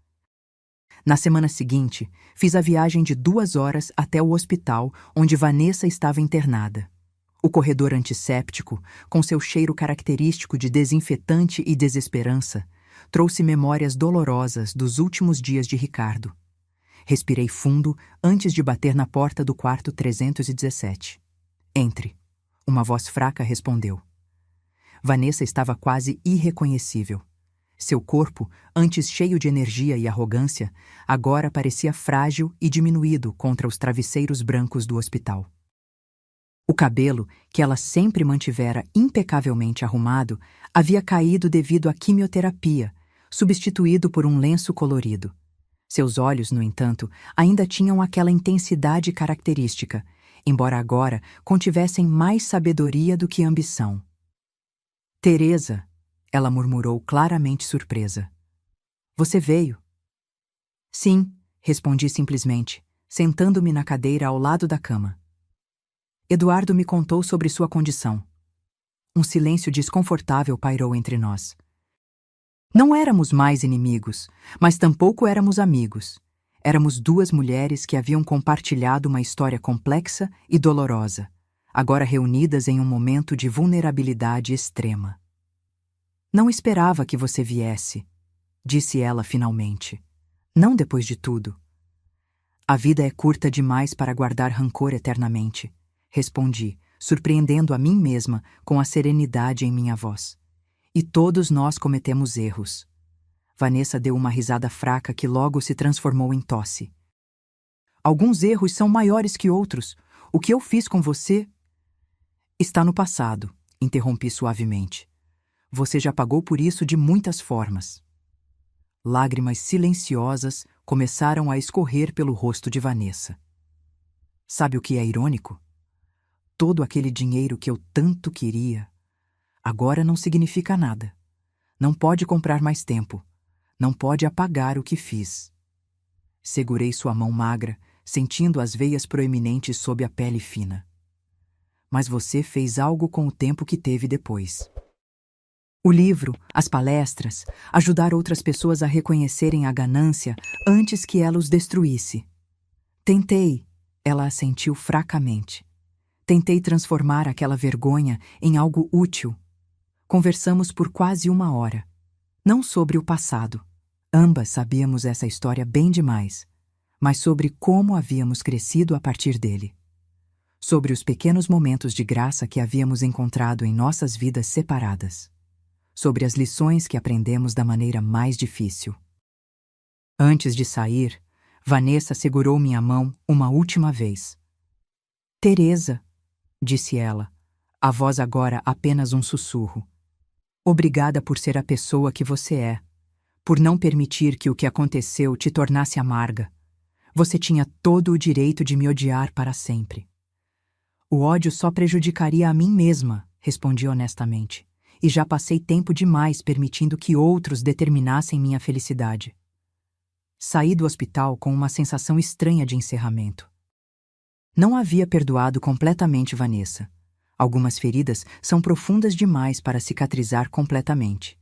Na semana seguinte, fiz a viagem de 2 horas até o hospital onde Vanessa estava internada. O corredor antisséptico, com seu cheiro característico de desinfetante e desesperança, trouxe memórias dolorosas dos últimos dias de Ricardo. Respirei fundo antes de bater na porta do quarto 317. Entre. Uma voz fraca respondeu. Vanessa estava quase irreconhecível. Seu corpo, antes cheio de energia e arrogância, agora parecia frágil e diminuído contra os travesseiros brancos do hospital. O cabelo, que ela sempre mantivera impecavelmente arrumado, havia caído devido à quimioterapia, substituído por um lenço colorido. Seus olhos, no entanto, ainda tinham aquela intensidade característica, embora agora contivessem mais sabedoria do que ambição. Teresa, ela murmurou claramente surpresa. Você veio? Sim, respondi simplesmente, sentando-me na cadeira ao lado da cama. Eduardo me contou sobre sua condição. Um silêncio desconfortável pairou entre nós. Não éramos mais inimigos, mas tampouco éramos amigos. Éramos 2 mulheres que haviam compartilhado uma história complexa e dolorosa, agora reunidas em um momento de vulnerabilidade extrema. Não esperava que você viesse, disse ela finalmente. Não depois de tudo. A vida é curta demais para guardar rancor eternamente, respondi, surpreendendo a mim mesma com a serenidade em minha voz. E todos nós cometemos erros. Vanessa deu uma risada fraca que logo se transformou em tosse. Alguns erros são maiores que outros. O que eu fiz com você está no passado, interrompi suavemente. Você já pagou por isso de muitas formas. Lágrimas silenciosas começaram a escorrer pelo rosto de Vanessa. Sabe o que é irônico? Todo aquele dinheiro que eu tanto queria, agora não significa nada. Não pode comprar mais tempo. Não pode apagar o que fiz. Segurei sua mão magra, sentindo as veias proeminentes sob a pele fina. Mas você fez algo com o tempo que teve depois. O livro, as palestras, ajudar outras pessoas a reconhecerem a ganância antes que ela os destruísse. Tentei, ela assentiu fracamente. Tentei transformar aquela vergonha em algo útil. Conversamos por quase 1 hora. Não sobre o passado. Ambas sabíamos essa história bem demais, mas sobre como havíamos crescido a partir dele. Sobre os pequenos momentos de graça que havíamos encontrado em nossas vidas separadas. Sobre as lições que aprendemos da maneira mais difícil. Antes de sair, Vanessa segurou minha mão uma última vez. Teresa, disse ela, a voz agora apenas um sussurro. Obrigada por ser a pessoa que você é, por não permitir que o que aconteceu te tornasse amarga. Você tinha todo o direito de me odiar para sempre. O ódio só prejudicaria a mim mesma, respondi honestamente, e já passei tempo demais permitindo que outros determinassem minha felicidade. Saí do hospital com uma sensação estranha de encerramento. Não havia perdoado completamente Vanessa. Algumas feridas são profundas demais para cicatrizar completamente,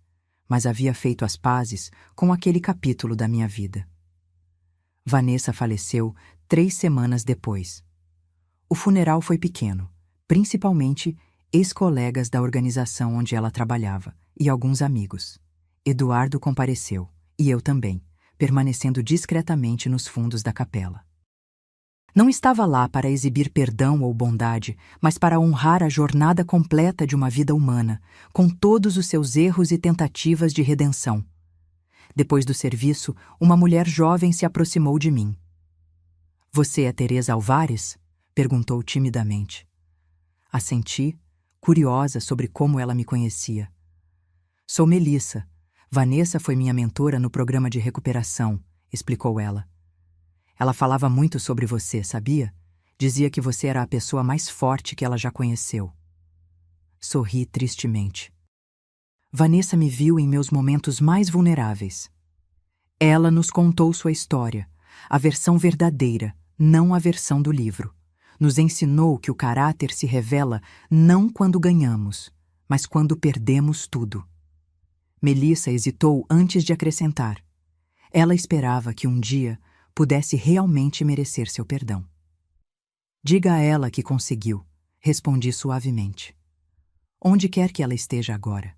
mas havia feito as pazes com aquele capítulo da minha vida. Vanessa faleceu 3 semanas depois. O funeral foi pequeno, principalmente ex-colegas da organização onde ela trabalhava e alguns amigos. Eduardo compareceu, e eu também, permanecendo discretamente nos fundos da capela. Não estava lá para exibir perdão ou bondade, mas para honrar a jornada completa de uma vida humana, com todos os seus erros e tentativas de redenção. Depois do serviço, uma mulher jovem se aproximou de mim. Você é Teresa Alvares? Perguntou timidamente. Assenti, curiosa sobre como ela me conhecia. Sou Melissa. Vanessa foi minha mentora no programa de recuperação, explicou ela. Ela falava muito sobre você, sabia? Dizia que você era a pessoa mais forte que ela já conheceu. Sorri tristemente. Vanessa me viu em meus momentos mais vulneráveis. Ela nos contou sua história, a versão verdadeira, não a versão do livro. Nos ensinou que o caráter se revela não quando ganhamos, mas quando perdemos tudo. Melissa hesitou antes de acrescentar. Ela esperava que um dia pudesse realmente merecer seu perdão. Diga a ela que conseguiu, respondi suavemente. Onde quer que ela esteja agora.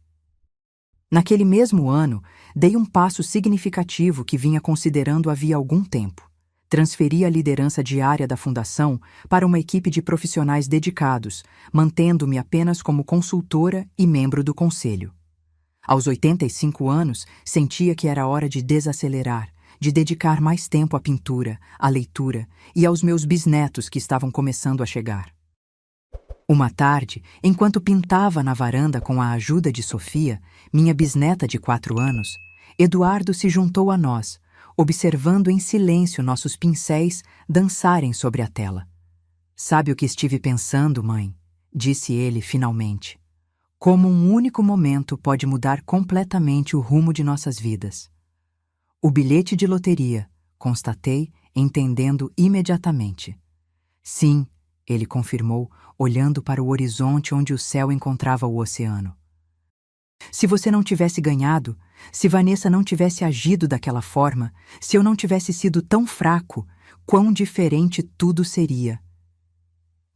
Naquele mesmo ano, dei um passo significativo que vinha considerando havia algum tempo. Transferi a liderança diária da fundação para uma equipe de profissionais dedicados, mantendo-me apenas como consultora e membro do conselho. Aos 85 anos, sentia que era hora de desacelerar, de dedicar mais tempo à pintura, à leitura e aos meus bisnetos que estavam começando a chegar. Uma tarde, enquanto pintava na varanda com a ajuda de Sofia, minha bisneta de 4 anos, Eduardo se juntou a nós, observando em silêncio nossos pincéis dançarem sobre a tela. Sabe o que estive pensando, mãe? Disse ele finalmente. Como um único momento pode mudar completamente o rumo de nossas vidas. O bilhete de loteria, constatei, entendendo imediatamente. Sim, ele confirmou, olhando para o horizonte onde o céu encontrava o oceano. Se você não tivesse ganhado, se Vanessa não tivesse agido daquela forma, se eu não tivesse sido tão fraco, quão diferente tudo seria.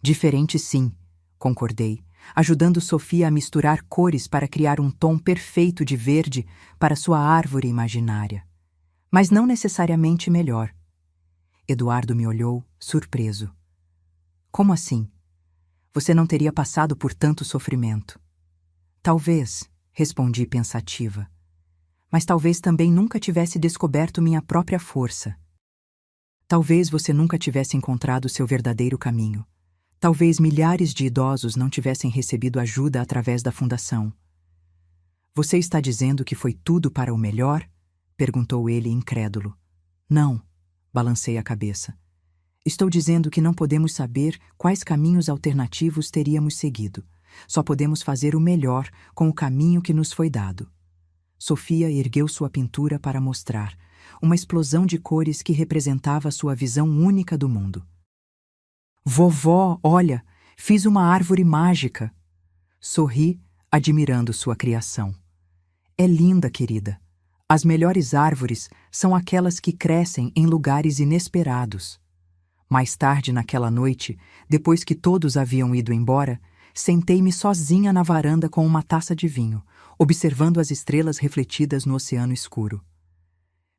Diferente sim, concordei, ajudando Sofia a misturar cores para criar um tom perfeito de verde para sua árvore imaginária. Mas não necessariamente melhor. Eduardo me olhou, surpreso. Como assim? você não teria passado por tanto sofrimento. Talvez, respondi pensativa, mas talvez também nunca tivesse descoberto minha própria força. Talvez você nunca tivesse encontrado seu verdadeiro caminho. Talvez milhares de idosos não tivessem recebido ajuda através da fundação. Você está dizendo que foi tudo para o melhor? Perguntou ele incrédulo. Não, balancei a cabeça. Estou dizendo que não podemos saber quais caminhos alternativos teríamos seguido. Só podemos fazer o melhor com o caminho que nos foi dado. Sofia ergueu sua pintura para mostrar, uma explosão de cores que representava sua visão única do mundo. Vovó, olha, fiz uma árvore mágica. Sorri, admirando sua criação. É linda, querida. As melhores árvores são aquelas que crescem em lugares inesperados. Mais tarde naquela noite, depois que todos haviam ido embora, sentei-me sozinha na varanda com uma taça de vinho, observando as estrelas refletidas no oceano escuro.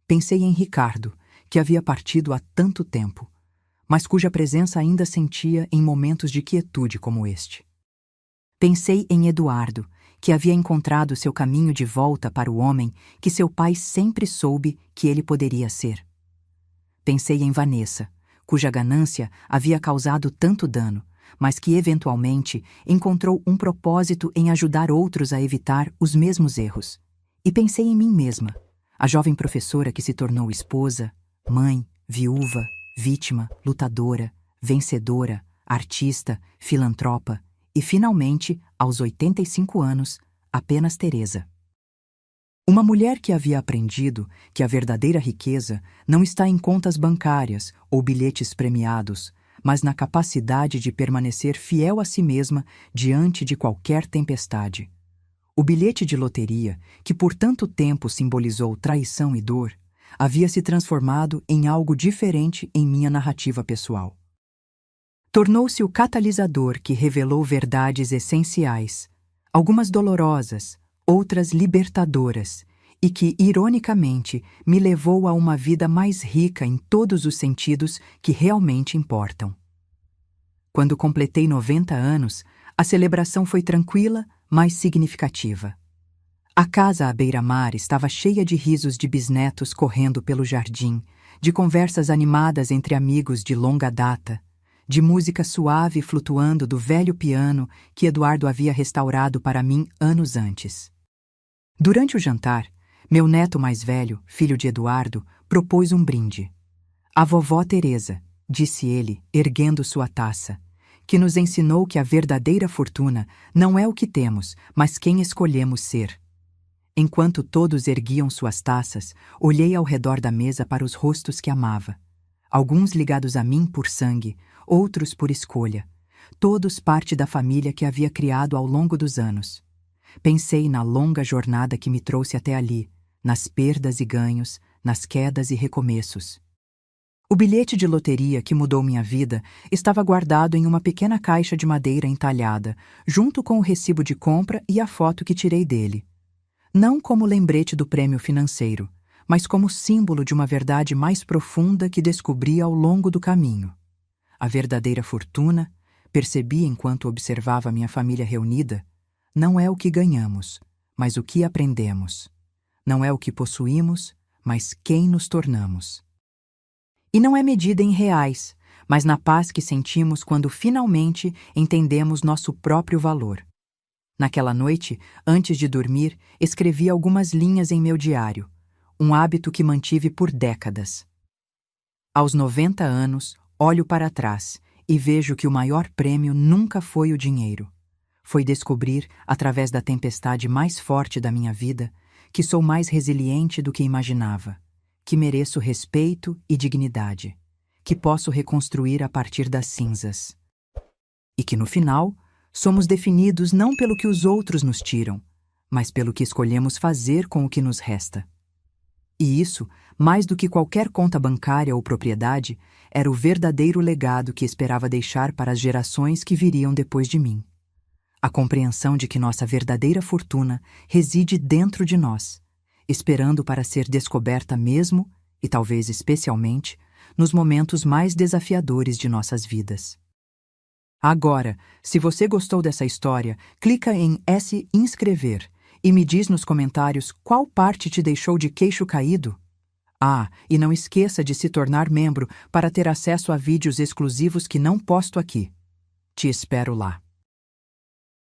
Pensei em Ricardo, que havia partido há tanto tempo, mas cuja presença ainda sentia em momentos de quietude como este. Pensei em Eduardo, que havia encontrado seu caminho de volta para o homem que seu pai sempre soube que ele poderia ser. Pensei em Vanessa, cuja ganância havia causado tanto dano, mas que eventualmente encontrou um propósito em ajudar outros a evitar os mesmos erros. E pensei em mim mesma, a jovem professora que se tornou esposa, mãe, viúva, vítima, lutadora, vencedora, artista, filantropa e, finalmente, aos 85 anos, apenas Teresa. Uma mulher que havia aprendido que a verdadeira riqueza não está em contas bancárias ou bilhetes premiados, mas na capacidade de permanecer fiel a si mesma diante de qualquer tempestade. O bilhete de loteria, que por tanto tempo simbolizou traição e dor, havia se transformado em algo diferente em minha narrativa pessoal. Tornou-se o catalisador que revelou verdades essenciais, algumas dolorosas, outras libertadoras, e que, ironicamente, me levou a uma vida mais rica em todos os sentidos que realmente importam. Quando completei 90 anos, a celebração foi tranquila, mas significativa. A casa à beira-mar estava cheia de risos de bisnetos correndo pelo jardim, de conversas animadas entre amigos de longa data, de música suave flutuando do velho piano que Eduardo havia restaurado para mim anos antes. Durante o jantar, meu neto mais velho, filho de Eduardo, propôs um brinde. A vovó Teresa, disse ele, erguendo sua taça, que nos ensinou que a verdadeira fortuna não é o que temos, mas quem escolhemos ser. Enquanto todos erguiam suas taças, olhei ao redor da mesa para os rostos que amava. Alguns ligados a mim por sangue, outros por escolha, todos parte da família que havia criado ao longo dos anos. Pensei na longa jornada que me trouxe até ali, nas perdas e ganhos, nas quedas e recomeços. O bilhete de loteria que mudou minha vida estava guardado em uma pequena caixa de madeira entalhada, junto com o recibo de compra e a foto que tirei dele. Não como lembrete do prêmio financeiro, mas como símbolo de uma verdade mais profunda que descobri ao longo do caminho. A verdadeira fortuna, percebi enquanto observava minha família reunida, não é o que ganhamos, mas o que aprendemos. Não é o que possuímos, mas quem nos tornamos. E não é medida em reais, mas na paz que sentimos quando finalmente entendemos nosso próprio valor. Naquela noite, antes de dormir, escrevi algumas linhas em meu diário, um hábito que mantive por décadas. Aos 90 anos, olho para trás e vejo que o maior prêmio nunca foi o dinheiro. Foi descobrir, através da tempestade mais forte da minha vida, que sou mais resiliente do que imaginava, que mereço respeito e dignidade, que posso reconstruir a partir das cinzas. E que, no final, somos definidos não pelo que os outros nos tiram, mas pelo que escolhemos fazer com o que nos resta. E isso, mais do que qualquer conta bancária ou propriedade, era o verdadeiro legado que esperava deixar para as gerações que viriam depois de mim. A compreensão de que nossa verdadeira fortuna reside dentro de nós, esperando para ser descoberta mesmo, e talvez especialmente, nos momentos mais desafiadores de nossas vidas. Agora, se você gostou dessa história, clica em S inscrever e me diz nos comentários qual parte te deixou de queixo caído. Ah, e não esqueça de se tornar membro para ter acesso a vídeos exclusivos que não posto aqui. Te espero lá.